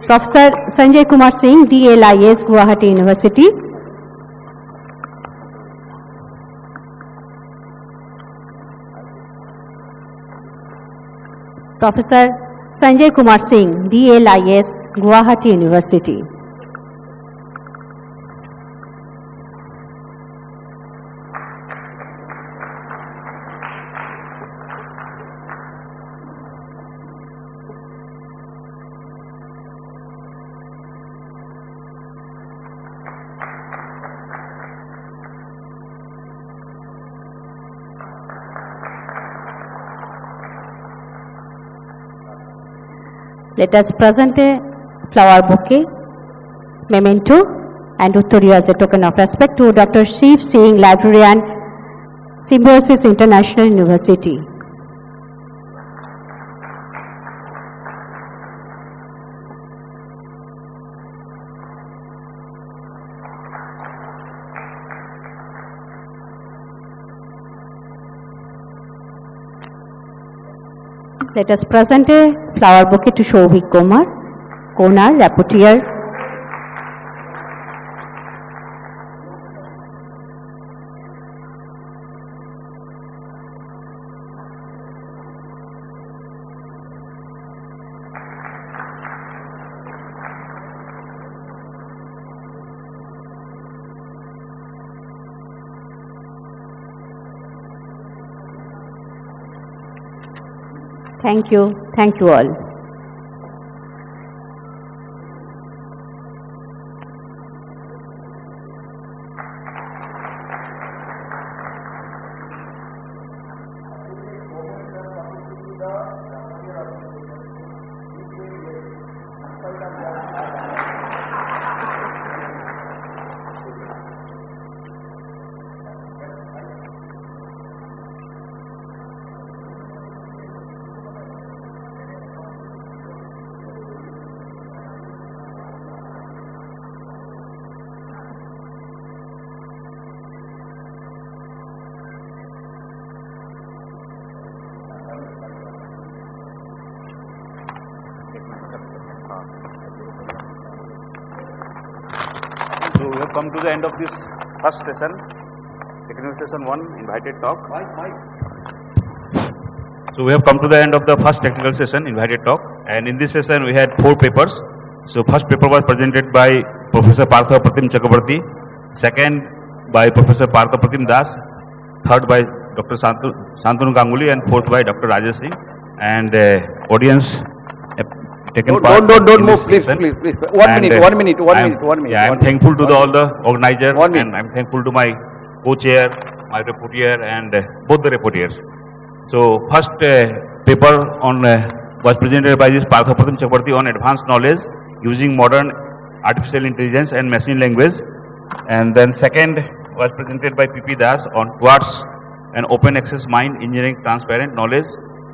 Professor Sanjay Kumar Singh, DLIS, Guwahati University. Professor Sanjay Kumar Singh, DLIS, Guwahati University. Let us present a flower bouquet, memento, and Uttariya as a token of respect to Dr. Shiv Singh, librarian, Symbiosis International University. Let us present a flower bouquet to Shovik Kumar, Konar, rapporteur. Thank you. Thank you all. have come to the end of this first session, technical session 1, invited talk. So we have come to the end of the first technical session, invited talk, and in this session we had 4 papers. So first paper was presented by Professor Partha Pratim Chakrabarti, second by Professor Partha Pratim Das, third by Dr. Shantanu Ganguly, and fourth by Dr. Rajesh Singh. And audience have taken part. Don't move, please. 1 minute. Yeah, I'm thankful to all the organizers, and I'm thankful to my co-chair, my rapporteur, and both the rapporteurs. So first paper on was presented by this Partha Pratim Chakrabarti on advanced knowledge using modern artificial intelligence and machine language, and then second was presented by P.P. Das on towards an open access mind engineering transparent knowledge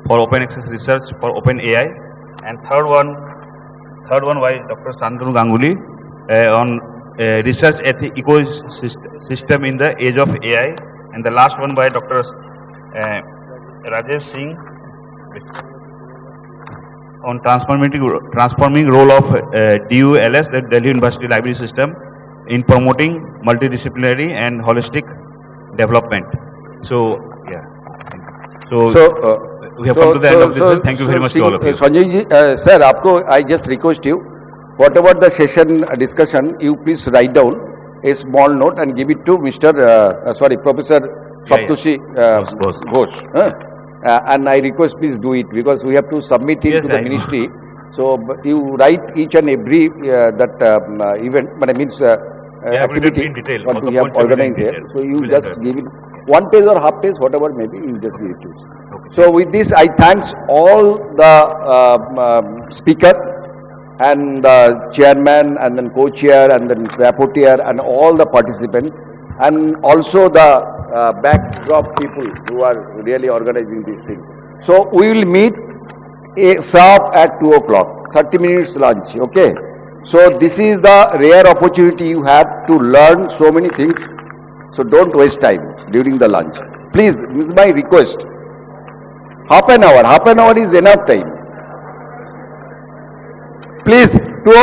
for open access research for open AI, and third one by Dr. Shantanu Ganguly on research ecosystem in the age of AI, and the last one by Dr. Rajesh Singh on transforming role of DULS, the Delhi University Library System, in promoting multidisciplinary and holistic development. So yeah, we have come to the end of this. Thank you very much to all of you. Sanjay ji, sir, I just request you, whatever the session discussion, you please write down a small note and give it to Professor Saptushi Ghosh. And I request please do it, because we have to submit it to the ministry. So you write each and every event, but I means activity in detail, what we have organized here. So you just give it 1 page or half page, whatever maybe, you just give it to us. Okay. So with this, I thanks all the speaker and the chairman and then co-chair and then rapporteur and all the participants, and also the backdrop people who are really organizing this thing. So we will meet sharp at 2 o'clock, 30 minutes lunch, okay? So this is the rare opportunity you have to learn so many things. So don't waste time during the lunch. Please, this is my request. Half an hour is enough time. Please,